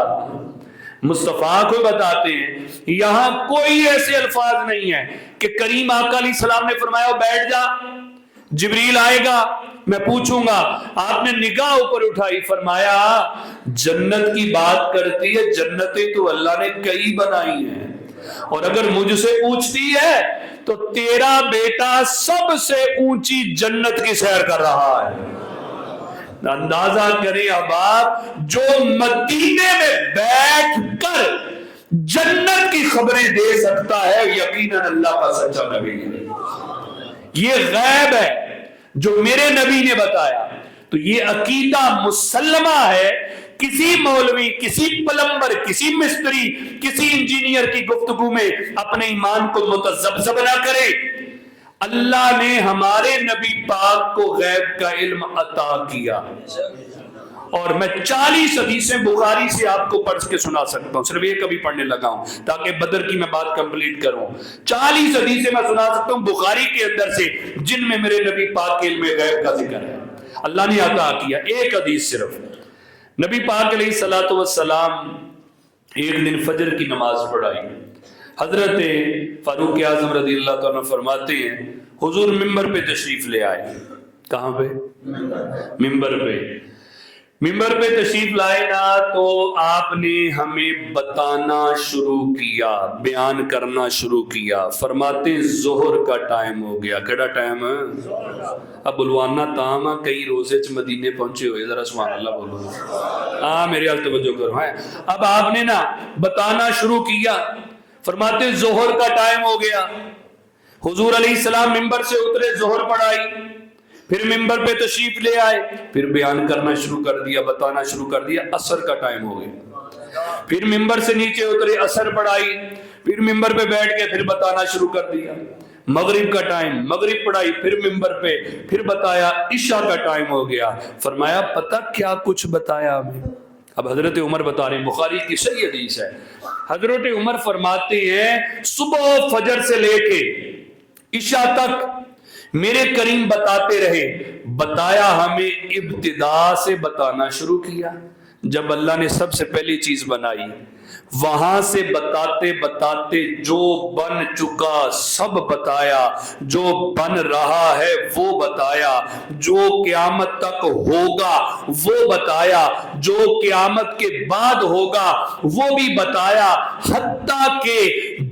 مصطفیٰ کو بتاتے ہیں. یہاں کوئی ایسے الفاظ نہیں ہیں کہ کریم آقا علیہ السلام نے فرمایا بیٹھ جا جبریل آئے گا میں پوچھوں گا. آپ نے نگاہ اوپر اٹھائی، فرمایا جنت کی بات کرتی ہے، جنتیں تو اللہ نے کئی بنائی ہیں، اور اگر مجھ سے پوچھتی ہے تو تیرا بیٹا سب سے اونچی جنت کی سیر کر رہا ہے. اندازہ کریں اب آپ جو مدینے میں بیٹھ کر جنت کی خبریں دے سکتا ہے یقیناً اللہ کا سچا نبی ہے. یہ غیب ہے جو میرے نبی نے بتایا. تو یہ عقیدہ مسلمہ ہے. کسی مولوی، کسی پلمبر، کسی مستری، کسی انجینئر کی گفتگو میں اپنے ایمان کو متذبذب نہ کرے. اللہ نے ہمارے نبی پاک کو غیب کا علم عطا کیا، اور میں 40 حدیثیں بخاری سے آپ کو پڑھ کے سنا سکتا ہوں. صرف ایک ابھی پڑھنے لگا ہوں تاکہ بدر کی میں بات کمپلیٹ کروں. 40 حدیثیں میں سنا سکتا ہوں بخاری کے اندر سے جن میں میرے نبی پاک کے علم غیب کا ذکر ہے. اللہ نے عطا کیا. ایک حدیث صرف، نبی پاک علیہ الصلوۃ والسلام ایک دن فجر کی نماز پڑھائی. حضرت فاروق اعظم رضی اللہ تعالیٰ فرماتے ہیں حضور ممبر پہ تشریف لے آئے. کہاں پہ؟ ممبر پہ. ممبر پہ تشریف لائے نا تو آپ نے ہمیں بتانا شروع کیا، بیان کرنا شروع کیا. فرماتے ظہر کا ٹائم ہو گیا. کیڑا ٹائم ہے؟ اب بلوانا تاما کئی روزے چ مدینے پہنچے ہوئے، ذرا سبحان اللہ بولو. ہاں میری حال توجہ کرو. ہے اب آپ نے نا بتانا شروع کیا. فرماتے ظہر کا ٹائم ہو گیا. حضور علیہ السلام ممبر سے اترے، ظہر پڑھائی، پھر ممبر پہ تشریف لے آئے، پھر بیان کرنا شروع کر دیا، بتانا شروع کر دیا. عصر کا ٹائم ہو گیا. پھر ممبر سے نیچے اترے، عصر پڑھائی، پھر ممبر پہ بیٹھ کے پھر بتانا شروع کر دیا. مغرب کا ٹائم، مغرب پڑھائی، پھر ممبر پہ پھر بتایا. عشاء کا ٹائم ہو گیا. فرمایا پتہ کیا کچھ بتایا ہمیں. اب حضرت عمر بتا رہے ہیں، بخاری کی صحیح حدیث ہے. حضرت عمر فرماتے ہیں صبح فجر سے لے کے عشاء تک میرے کریم بتاتے رہے. بتایا ہمیں ابتدا سے بتانا شروع کیا. جب اللہ نے سب سے پہلی چیز بنائی وہاں سے بتاتے بتاتے جو بن چکا سب بتایا، جو بن رہا ہے وہ بتایا، جو قیامت تک ہوگا وہ بتایا، جو قیامت کے بعد ہوگا وہ بھی بتایا، حتیٰ کہ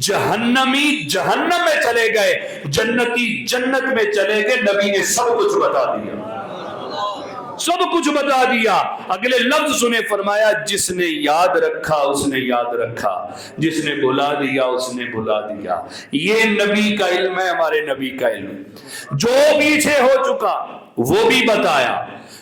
جہنمی جہنم میں چلے گئے، جنتی جنت میں چلے گئے، نبی نے سب کچھ بتا دیا، سب کچھ بتا دیا۔ اگلے لفظ سنے، فرمایا جس نے یاد رکھا اس نے یاد رکھا، جس نے بھلا دیا اس نے بھلا دیا۔ یہ نبی کا علم ہے، ہمارے نبی کا علم۔ جو پیچھے ہو چکا وہ بھی بتایا،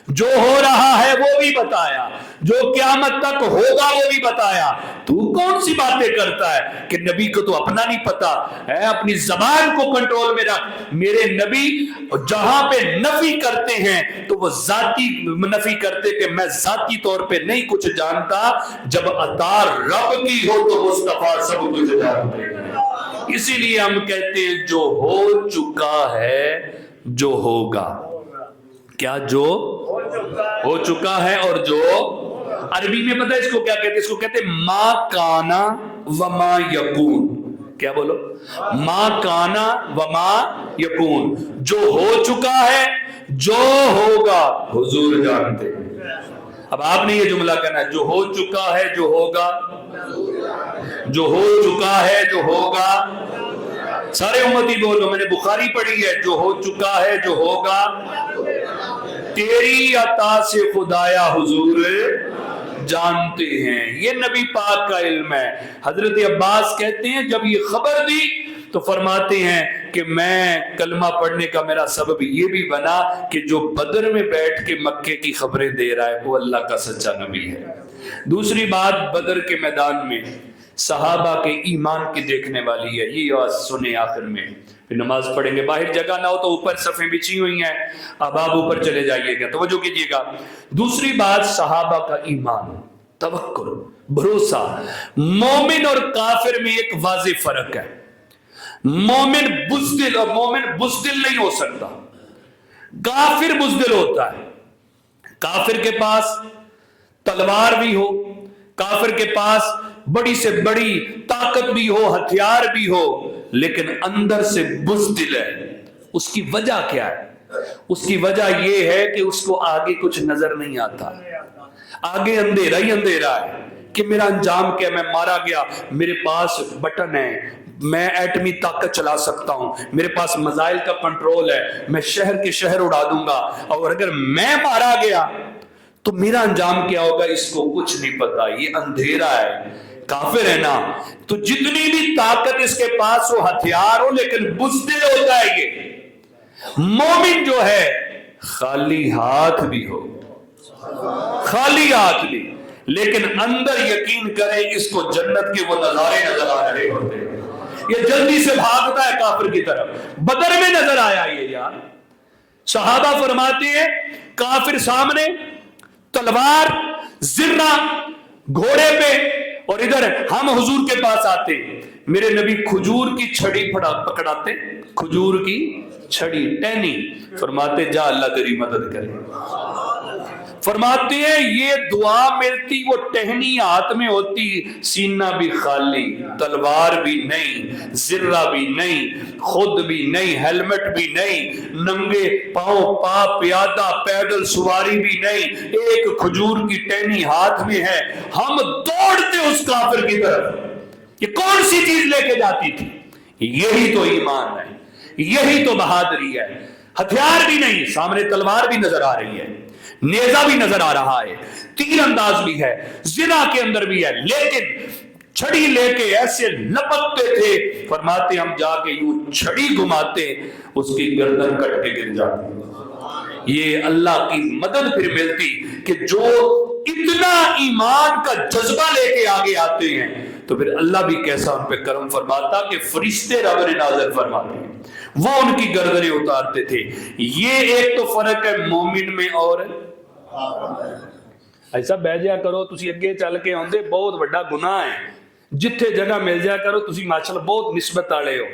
جو ہو رہا ہے وہ بھی بتایا، جو قیامت تک ہوگا وہ بھی بتایا۔ تو کون سی باتیں کرتا ہے کہ نبی کو تو اپنا نہیں پتا ہے؟ اپنی زبان کو کنٹرول میں رکھ۔ میرے نبی جہاں پہ نفی کرتے ہیں تو وہ ذاتی نفی کرتے کہ میں ذاتی طور پہ نہیں کچھ جانتا، جب عطا رب کی ہو تو مصطفیٰ سب کچھ جانتے ہیں۔ اسی لیے ہم کہتے ہیں جو ہو چکا ہے جو ہوگا، کیا جو ہو چکا ہے اور جو عربی میں پتہ ہے اس کو کیا کہتے ہیں؟ اس کو کہتے ہیں ما کانا وما یکون۔ کیا بولو؟ ما کانا وما یکون، جو ہو چکا ہے جو ہوگا حضور جانتے ہیں۔ اب آپ نے یہ جملہ کہنا ہے، جو ہو چکا ہے جو ہوگا، جو ہو چکا ہے جو ہوگا، سارے امتی بولو، میں نے بخاری پڑھی ہے، جو ہو چکا ہے جو ہوگا، تیری عطا سے خدایا حضور جانتے ہیں۔ یہ نبی پاک کا علم ہے۔ حضرت عباس کہتے ہیں جب یہ خبر دی تو فرماتے ہیں کہ میں کلمہ پڑھنے کا میرا سبب یہ بھی بنا کہ جو بدر میں بیٹھ کے مکے کی خبریں دے رہا ہے وہ اللہ کا سچا نبی ہے۔ دوسری بات، بدر کے میدان میں صحابہ کے ایمان کی دیکھنے والی ہے، یہ آواز سنے آخر میں، پھر نماز پڑھیں گے۔ باہر جگہ نہ ہو تو اوپر صفیں بچھی ہوئی ہیں، اب آپ اوپر چلے جائیے گا، توجہ کیجیے گا۔ دوسری بات، صحابہ کا ایمان، توکل، بھروسہ۔ مومن اور کافر میں ایک واضح فرق ہے۔ مومن بزدل اور مومن بزدل نہیں ہو سکتا، کافر بزدل ہوتا ہے۔ کافر کے پاس تلوار بھی ہو، کافر کے پاس بڑی سے بڑی طاقت بھی ہو، ہتھیار بھی ہو، لیکن اندر سے بزدل ہے۔ اس کی وجہ کیا ہے؟ اس کی وجہ یہ ہے کہ اس کو آگے کچھ نظر نہیں آتا، آگے اندھیرا ہی اندھیرا ہے کہ میرا انجام کیا، میں مارا گیا، میرے پاس بٹن ہے، میں ایٹمی طاقت چلا سکتا ہوں، میرے پاس میزائل کا کنٹرول ہے، میں شہر کے شہر اڑا دوں گا، اور اگر میں مارا گیا تو میرا انجام کیا ہوگا اس کو کچھ نہیں پتا، یہ اندھیرا ہے، کافر ہے نا۔ تو جتنی بھی طاقت اس کے پاس ہو، ہتھیار ہو، لیکن بزدل ہوتا ہے یہ۔ مومن جو ہے خالی ہاتھ بھی ہو، خالی ہاتھ بھی، لیکن اندر یقین کرے اس کو جنت کے وہ نظارے نظر آ رہے ہوتے ہیں، یہ جلدی سے بھاگتا ہے کافر کی طرف۔ بدر میں نظر آیا یہ یار، صحابہ فرماتے ہیں کافر سامنے، تلوار، زرہ گھوڑے پہ، اور ادھر ہم حضور کے پاس آتے، میرے نبی کھجور کی چھڑی پکڑاتے، کھجور کی چھڑی، ٹہنی، فرماتے جا اللہ تیری مدد کرے۔ فرماتے ہیں یہ دعا ملتی، وہ ٹہنی ہاتھ میں ہوتی، سینہ بھی خالی، تلوار بھی نہیں، زرہ بھی نہیں، خود بھی نہیں، ہیلمٹ بھی نہیں، ننگے پاؤں پا پیادہ پیدل سواری بھی نہیں، ایک کھجور کی ٹہنی ہاتھ میں ہے، ہم دوڑتے اس کافر کی طرف۔ یہ کون سی چیز لے کے جاتی تھی؟ یہی تو ایمان ہے، یہی تو بہادری ہے۔ ہتھیار بھی نہیں، سامنے تلوار بھی نظر آ رہی ہے، نیزہ بھی نظر آ رہا ہے، تیر انداز بھی ہے، زنا کے اندر بھی ہے، لیکن چھڑی لے کے ایسے لپکتے تھے، فرماتے ہم جا کے یوں چھڑی گھماتے، اس کی گردن کٹ کے گر جاتی۔ یہ اللہ کی مدد پھر ملتی کہ جو اتنا ایمان کا جذبہ لے کے آگے آتے ہیں، تو پھر اللہ بھی کیسا ان پہ کرم فرماتا کہ فرشتے رب نے نازل فرماتے ہیں، وہ ان کی گردنیں اتارتے تھے۔ یہ ایک تو فرق ہے مومن میں اور ایسا بہ جایا کرو تسی اگے چل کے آندے بہت بڑا گناہ ہے، جتھے جگہ مل جایا کرو تسی ماشاءاللہ بہت نسبت والے ہو،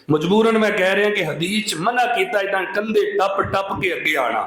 مجبوراً میں کہہ رہے ہیں کہ حدیث منع کیتا ہے کندھے ٹپ ٹپ کے اگے آنا،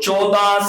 14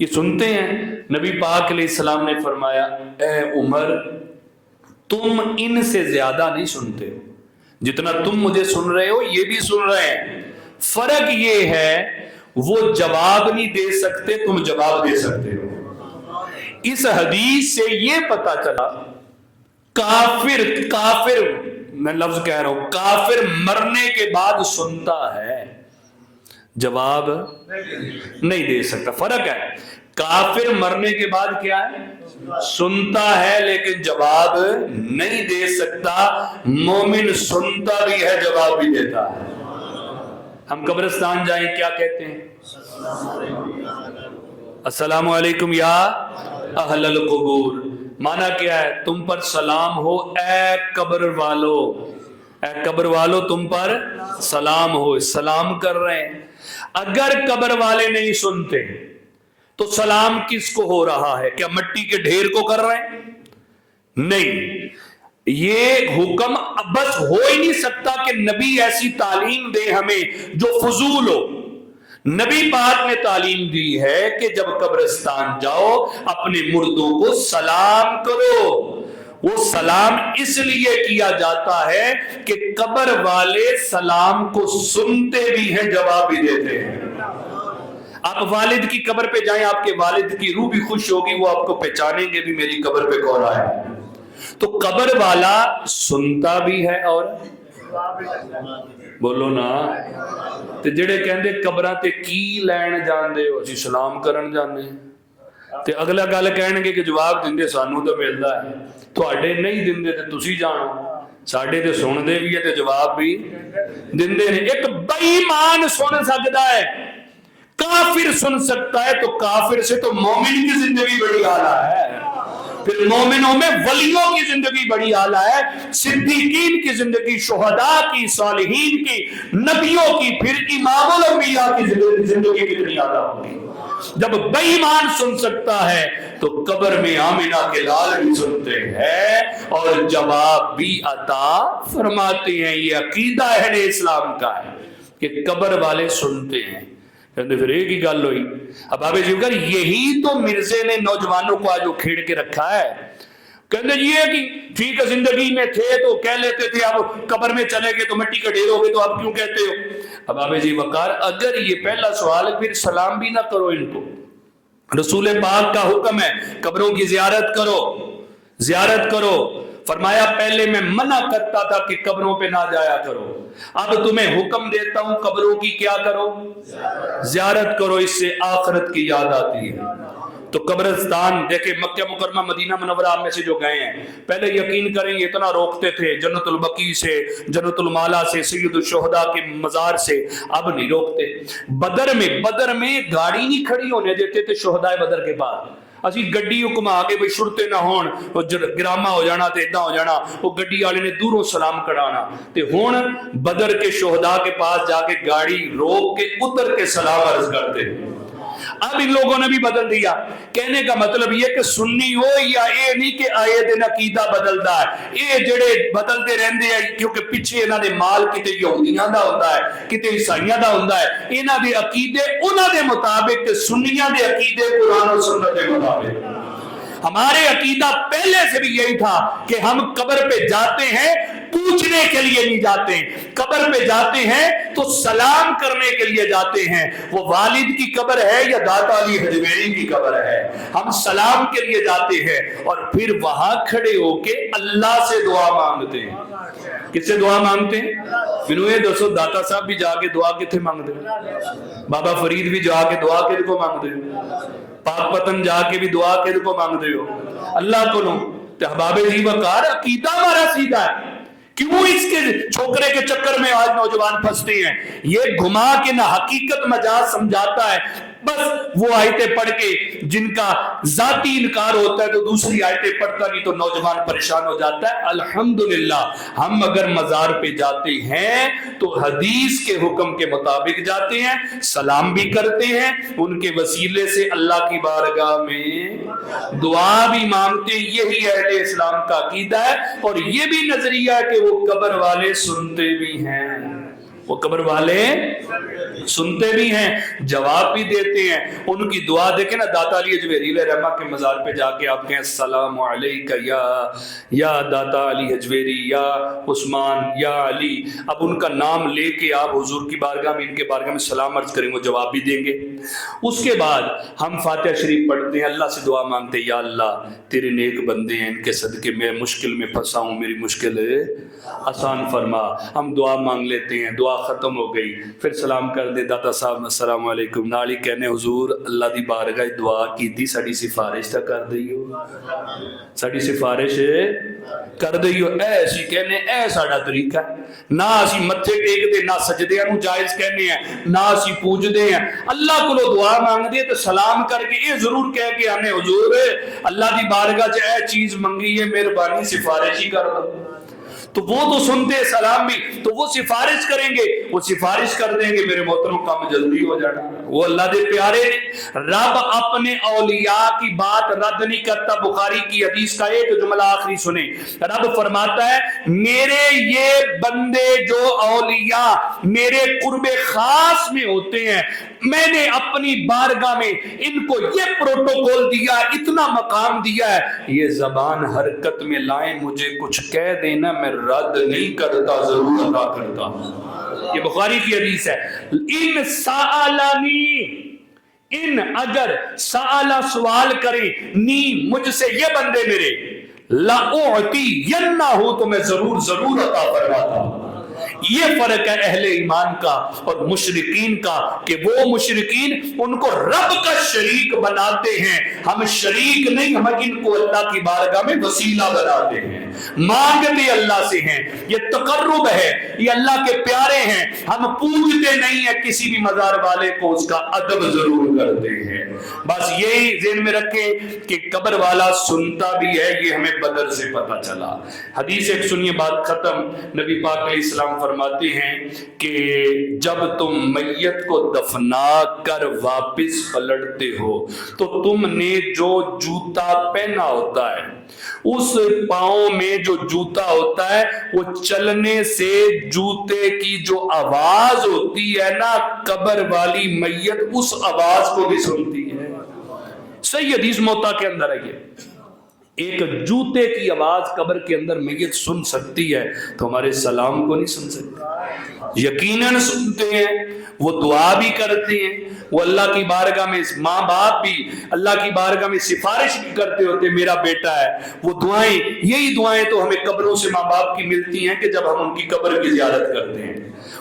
یہ سنتے ہیں. نبی پاک علیہ السلام نے فرمایا اے عمر تم ان سے زیادہ نہیں سنتے، جتنا تم مجھے سن رہے ہو یہ بھی سن رہے ہیں. فرق یہ ہے وہ جواب نہیں دے سکتے، تم جواب دے سکتے ہو. اس حدیث سے یہ پتا چلا کافر میں لفظ کہہ رہا ہوں، کافر مرنے کے بعد سنتا ہے، جواب نہیں دے سکتا. فرق ہے، کافر مرنے کے بعد کیا ہے؟ سنتا ہے لیکن جواب نہیں دے سکتا. مومن سنتا بھی ہے، جواب بھی دیتا ہے. ہم قبرستان جائیں کیا کہتے ہیں؟ السلام علیکم یا اہل القبور. معنی کیا ہے؟ تم پر سلام ہو اے قبر والو، اے قبر والو تم پر سلام ہو. سلام کر رہے ہیں. اگر قبر والے نہیں سنتے تو سلام کس کو ہو رہا ہے؟ کیا مٹی کے ڈھیر کو کر رہے ہیں؟ نہیں. یہ حکم بس ہو ہی نہیں سکتا کہ نبی ایسی تعلیم دے ہمیں جو فضول ہو. نبی پاک نے تعلیم دی ہے کہ جب قبرستان جاؤ اپنے مردوں کو سلام کرو. وہ سلام اس لیے کیا جاتا ہے کہ قبر والے سلام کو سنتے بھی ہیں، جواب بھی دیتے ہیں. آپ والد کی قبر پہ جائیں، آپ کے والد کی روح بھی خوش ہوگی، وہ آپ کو پہچانیں گے بھی میری قبر پہ کون آیا ہے. تو قبر والا سنتا بھی ہے اور بولو نا. تے جڑے کہندے قبراں تے کی لین جاندے ہو، اسی سلام کرن جاندے ہیں. تے اگلا گل کہن گے کہ جواب دیندے سانوں تو ملدا ہے، تواڈے نہیں دیندے تے تسی جانو. ساڈے تے سندے بھی ہے تے جواب بھی دیندے نے. ایک بے ایمان سن سکدا ہے، کافر سن سکتا ہے، تو کافر سے تو مومن کی زندگی بڑی اعلیٰ ہے. پھر مومنوں میں ولیوں کی زندگی بڑی اعلیٰ ہے، صدیقین کی زندگی، شہداء کی، صالحین کی، نبیوں کی، پھر امام الانبیاء کی زندگی کتنی اعلیٰ ہوگی. جب بے ایمان سن سکتا ہے تو قبر میں آمنہ کے لال بھی سنتے ہیں اور جواب بھی عطا فرماتے ہیں. یہ عقیدہ اہل اسلام کا ہے کہ قبر والے سنتے ہیں. پھر ایک ہی گل ہوئی. اب آپ یہی تو مرزے نے نوجوانوں کو آج کھیڑ کے رکھا ہے. کہتے یہ کہ ٹھیک ہے زندگی میں تھے تو کہہ لیتے تھے، اب قبر میں چلے گئے تو مٹی کے ڈھیر ہو گئے تو آپ کیوں کہتے ہو؟ اب آپ وقار اگر یہ پہلا سوال پھر سلام بھی نہ کرو ان کو. رسول پاک کا حکم ہے قبروں کی زیارت کرو، زیارت کرو. فرمایا پہلے میں منع کرتا تھا کہ قبروں پہ نہ جایا کرو، اب تمہیں حکم دیتا ہوں قبروں کی کیا کرو؟ زیارت کرو. اس سے آخرت کی یاد آتی ہے. تو قبرستان دیکھیں، مکہ مکرمہ مدینہ منورہ میں سے جو گئے ہیں پہلے یقین کریں اتنا روکتے تھے جنت البقیع سے، جنت المالا سے، سید الشہداء کے مزار سے. اب نہیں روکتے. بدر میں گاڑی نہیں کھڑی ہونے دیتے تھے شہداء بدر کے بعد. اسی گڈی حکم آگے بھئی شرطے نہ ہون، گراما ہو جانا تے اتنا ہو جانا، وہ گڈی والے نے دوروں سلام کرانا. تے ہون بدر کے شہداء کے پاس جا کے گاڑی روک کے اتر کے سلام عرض کرتے. اب ان لوگوں نے بھی بدل دیا. کہنے کا مطلب یہ کہ سنی ہو یا اے نہیں کہ آئے دن عقیدہ بدلدا ہے، اے جڑے بدلتے رہندے ہیں کیونکہ پیچھے انہاں دے مال کتے یہودیاں دا ہوندا ہے، کتے عیسائیاں دا ہوندا ہے. انہاں دے عقیدے انہاں دے مطابق، سنیاں دے عقیدے قرآن و سنت کے مطابق. ہمارے عقیدہ پہلے سے بھی یہی تھا کہ ہم قبر پہ جاتے ہیں پوچھنے کے لیے نہیں جاتے. قبر پہ جاتے ہیں تو سلام کرنے کے لیے جاتے ہیں. وہ والد کی قبر ہے یا داتا علی حجویری کی قبر ہے، ہم سلام کے لیے جاتے ہیں اور پھر وہاں کھڑے ہو کے اللہ سے دعا مانگتے ہیں. کس سے دعا مانگتے ہیں؟ بنوئے دوستو داتا صاحب بھی جا کے دعا کتنے مانگتے ہیں؟ بابا فرید بھی جا کے دعا کتنے کو مانگتے ہیں؟ پاک پتن جا کے بھی دعا کتنے کو مانگتے ہو؟ اللہ کو لو. احباب جی وقار عقیدہ ہمارا سیدھا ہے. کیوں اس کے چھوکرے کے چکر میں آج نوجوان پھنستے ہیں؟ یہ گھما کے نہ حقیقت مجاز سمجھاتا ہے. بس وہ آیتیں پڑھ کے جن کا ذاتی انکار ہوتا ہے تو دوسری آیتیں پڑھتا نہیں تو نوجوان پریشان ہو جاتا ہے. الحمدللہ ہم اگر مزار پہ جاتے ہیں تو حدیث کے حکم کے مطابق جاتے ہیں، سلام بھی کرتے ہیں، ان کے وسیلے سے اللہ کی بارگاہ میں دعا بھی مانگتے ہیں. یہی اہل اسلام کا عقیدہ ہے اور یہ بھی نظریہ ہے کہ وہ قبر والے سنتے بھی ہیں. وہ قبر والے سنتے بھی ہیں، جواب بھی دیتے ہیں. ان کی دعا دیکھیں نا، داتا علی حجویری علیہ رحمہ کے مزار پہ جا کے آپ کہیں السلام علیکہ یا داتا علی حجویری یا عثمان یا علی. اب ان کا نام لے کے آپ حضور کی بارگاہ میں، ان کے بارگاہ میں سلام عرض کریں، وہ جواب بھی دیں گے. اس کے بعد ہم فاتحہ شریف پڑھتے ہیں، اللہ سے دعا مانگتے ہیں، یا اللہ تیرے نیک بندے ہیں، ان کے صدقے میں مشکل میں پھنسا ہوں، میری مشکل آسان فرما. ہم دعا مانگ لیتے ہیں، دعا ختم ہو گئی، پھر سلام کر دے داتا صاحب السلام علیکم. نالی کہنے حضور اللہ دی بارگاہ دعا کی تھی، ساڑی سفارش تا کر دئیو، ساڑی سفارش کر دئیو. ایسی کہنے اے ساڑا طریقہ ہے، نہ اسی متھے ٹیک دے، نہ سجدے انو جائز کہنے ہیں، نہ اسی پوج دے ہیں. اللہ کو لو دعا مانگ دے تو سلام کر کے یہ ضرور کہہ کے آنے حضور اللہ دی بارگاہ چ اے چیز منگی ہے، مہربانی سفارش ہی کر دو. تو وہ تو سنتے سلام بھی، تو وہ سفارش کریں گے، وہ سفارش کر دیں گے. میرے محترم کام جلدی ہو جانا. وہ اللہ دے پیارے نے، رب اپنے اولیاء کی بات رد نہیں کرتا. بخاری کی حدیث کا ایک جملہ آخری سنیں، رب فرماتا ہے میرے یہ بندے جو اولیاء میرے قرب خاص میں ہوتے ہیں، میں نے اپنی بارگاہ میں ان کو یہ پروٹوکول دیا، اتنا مقام دیا ہے، یہ زبان حرکت میں لائیں، مجھے کچھ کہہ دینا میں رد نہیں کرتا، ضرور ادا کرتا. یہ بخاری کی حدیث ہے. ان سالانی، ان اگر سالا سوال کریں نی مجھ سے یہ بندے میرے، لا اعطی ینہ ہو تو میں ضرور عطا فرماتا. یہ فرق ہے اہل ایمان کا اور مشرکین کا کہ وہ مشرکین ان کو رب کا شریک بناتے ہیں. ہم شریک نہیں، ہم ان کو اللہ کی بارگاہ میں وسیلہ بناتے ہیں، مانگتے اللہ سے ہیں. یہ تقرب ہے، یہ اللہ کے پیارے ہیں. ہم پوجتے نہیں ہیں کسی بھی مزار والے کو، اس کا ادب ضرور کرتے ہیں. بس یہی ذہن میں رکھیں کہ قبر والا سنتا بھی ہے. یہ ہمیں بدر سے پتہ چلا. حدیث ایک سنیے، بات ختم. نبی پاک علیہ السلام فرماتے ہیں کہ جب تم میت کو دفنا کر واپس پلٹتے ہو تو تم نے جو جوتا پہنا ہوتا ہے، اس پاؤں میں جو جوتا ہوتا ہے، وہ چلنے سے جوتے کی جو آواز ہوتی ہے نا، قبر والی میت اس آواز کو بھی سنتی ہے. صحیح حدیث موتا کے اندر ہے. یہ ایک جوتے کی آواز قبر کے اندر میت سن سکتی ہے تو ہمارے سلام کو نہیں سن سکتی؟ یقیناً سنتے ہیں. وہ دعا بھی کرتے ہیں، وہ اللہ کی بارگاہ میں، ماں باپ بھی اللہ کی بارگاہ میں سفارش بھی کرتے ہوتے میرا بیٹا ہے. وہ دعائیں، یہی دعائیں تو ہمیں قبروں سے ماں باپ کی ملتی ہیں کہ جب ہم ان کی قبر کی زیارت کرتے ہیں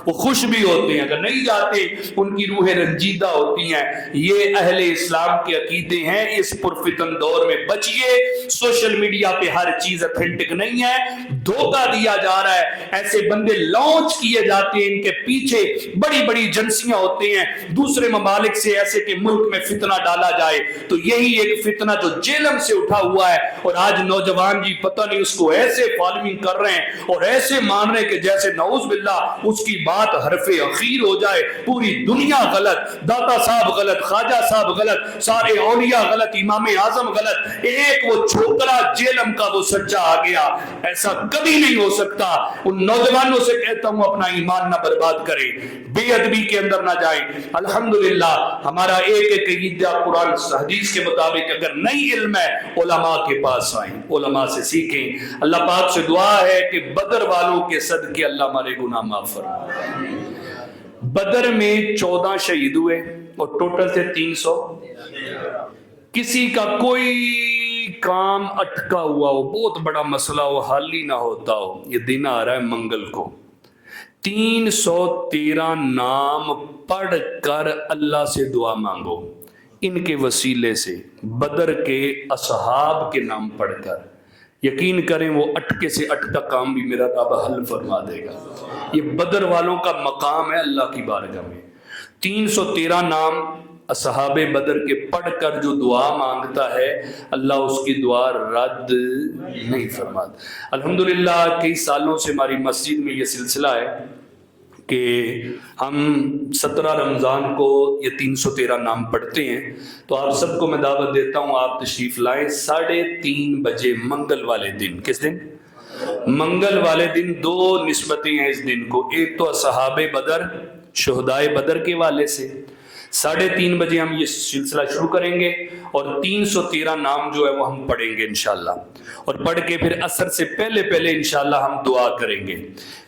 وہ خوش بھی ہوتے ہیں، اگر نہیں جاتے ان کی روحیں رنجیدہ ہوتی ہیں. یہ اہل اسلام کے عقیدے ہیں. اس پرفتن دور میں بچیے. سوشل میڈیا پہ ہر چیز اتھینٹک نہیں ہے، دھوکہ دیا جا رہا ہے. ایسے بندے لانچ کیے جاتے ہیں، ان کے پیچھے بڑی بڑی ایجنسیاں ہوتی ہیں دوسرے ممالک سے، ایسے کہ ملک میں فتنہ ڈالا جائے. تو یہی ایک فتنہ جو جیلم سے اٹھا ہوا ہے، اور آج نوجوان جی پتہ نہیں اس کو ایسے فالوئنگ کر رہے ہیں اور ایسے مان رہے ہیں کہ جیسے نعوذ باللہ اس کی بات حرف اخیر ہو جائے. پوری دنیا غلط، داتا صاحب غلط، خواجہ صاحب غلط، سارے اولیاء غلط، امام اعظم غلط، ایک وہ چھوکرا جیلم کا وہ سچا آ گیا. ایسا کبھی نہیں ہو سکتا. ان نوجوانوں سے کہتا ہوں اپنا ایمان نہ برباد کریں، بے ادبی کے اندر نہ جائیں. الحمدللہ ہمارا ایک ایک عقیدہ قرآن حدیث کے مطابق اگر نہیں علم ہے، علماء کے پاس آئیں، علماء سے سیکھیں. اللہ پاک سے دعا ہے کہ بدر والوں کے صدقے اللہ ہمارے گناہ معاف فرمائے. بدر میں 14 شہید ہوئے اور ٹوٹل تھے 300. کسی کا کوئی کام اٹکا ہوا ہو، بہت بڑا مسئلہ ہو، حل ہی نہ ہوتا ہو، یہ دن آ رہا ہے منگل کو، 313 نام پڑھ کر اللہ سے دعا مانگو ان کے وسیلے سے، بدر کے اصحاب کے نام پڑھ کر. یقین کریں وہ اٹکے سے اٹکا کام بھی میرا رب حل فرما دے گا. یہ بدر والوں کا مقام ہے اللہ کی بارگاہ میں. 313 نام اصحاب بدر کے پڑھ کر جو دعا مانگتا ہے اللہ اس کی دعا رد نہیں فرماتا. الحمدللہ کئی سالوں سے ہماری مسجد میں یہ سلسلہ ہے کہ ہم 17 رمضان کو یہ 313 نام پڑھتے ہیں. تو آپ سب کو میں دعوت دیتا ہوں آپ تشریف لائیں 3:30 بجے منگل والے دن. کس دن؟ منگل والے دن دو نسبتیں ہیں اس دن کو، ایک تو اصحاب بدر، شہدائے بدر کے والے سے 3:30 بجے ہم یہ سلسلہ شروع کریں گے، اور 313 نام جو ہے وہ ہم پڑھیں گے انشاءاللہ، اور پڑھ کے پھر عصر سے پہلے انشاءاللہ ہم دعا کریں گے،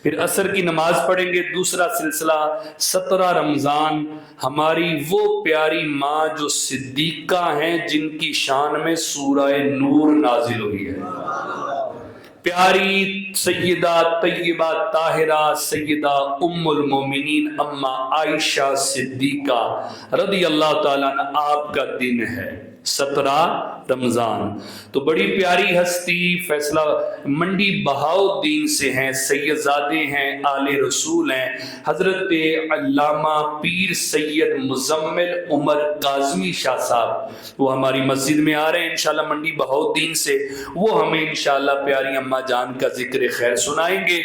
پھر عصر کی نماز پڑھیں گے۔ دوسرا سلسلہ 17 رمضان، ہماری وہ پیاری ماں جو صدیقہ ہیں جن کی شان میں سورہ نور نازل ہوئی ہے، پیاری سیدہ طیبہ طاہرہ سیدہ ام المومنین اما عائشہ صدیقہ رضی اللہ تعالیٰ عنہ، آپ کا دن ہے 17 رمضان۔ تو بڑی پیاری ہستی فیصلہ منڈی بہاؤالدین سے ہیں، سیدزادے ہیں، آل رسول ہیں، حضرت علامہ پیر سید مزمل عمر کاظمی شاہ صاحب، وہ ہماری مسجد میں آ رہے ہیں انشاءاللہ منڈی بہاؤالدین سے، وہ ہمیں انشاءاللہ پیاری اماں جان کا ذکر خیر سنائیں گے،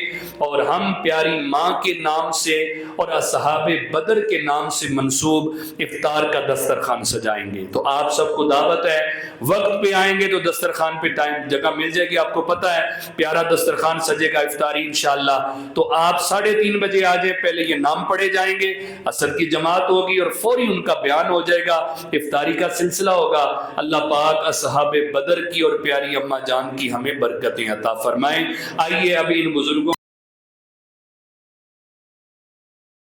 اور ہم پیاری ماں کے نام سے اور اصحاب بدر کے نام سے منسوب افطار کا دسترخوان سجائیں گے۔ تو آپ سب کو دعوت ہے، وقت پہ آئیں گے تو دسترخوان پہ ٹائم جگہ مل جائے گی، آپ کو پتہ ہے پیارا دسترخوان سجے گا افطاری انشاءاللہ۔ تو آپ 3:30 بجے آ جائیں، پہلے یہ نام پڑھے جائیں گے، عصر کی جماعت ہوگی اور فوری ان کا بیان ہو جائے گا، افطاری کا سلسلہ ہوگا۔ اللہ پاک اصحاب بدر کی اور پیاری اماں جان کی ہمیں برکتیں عطا فرمائیں۔ آئیے ابھی ان بزرگوں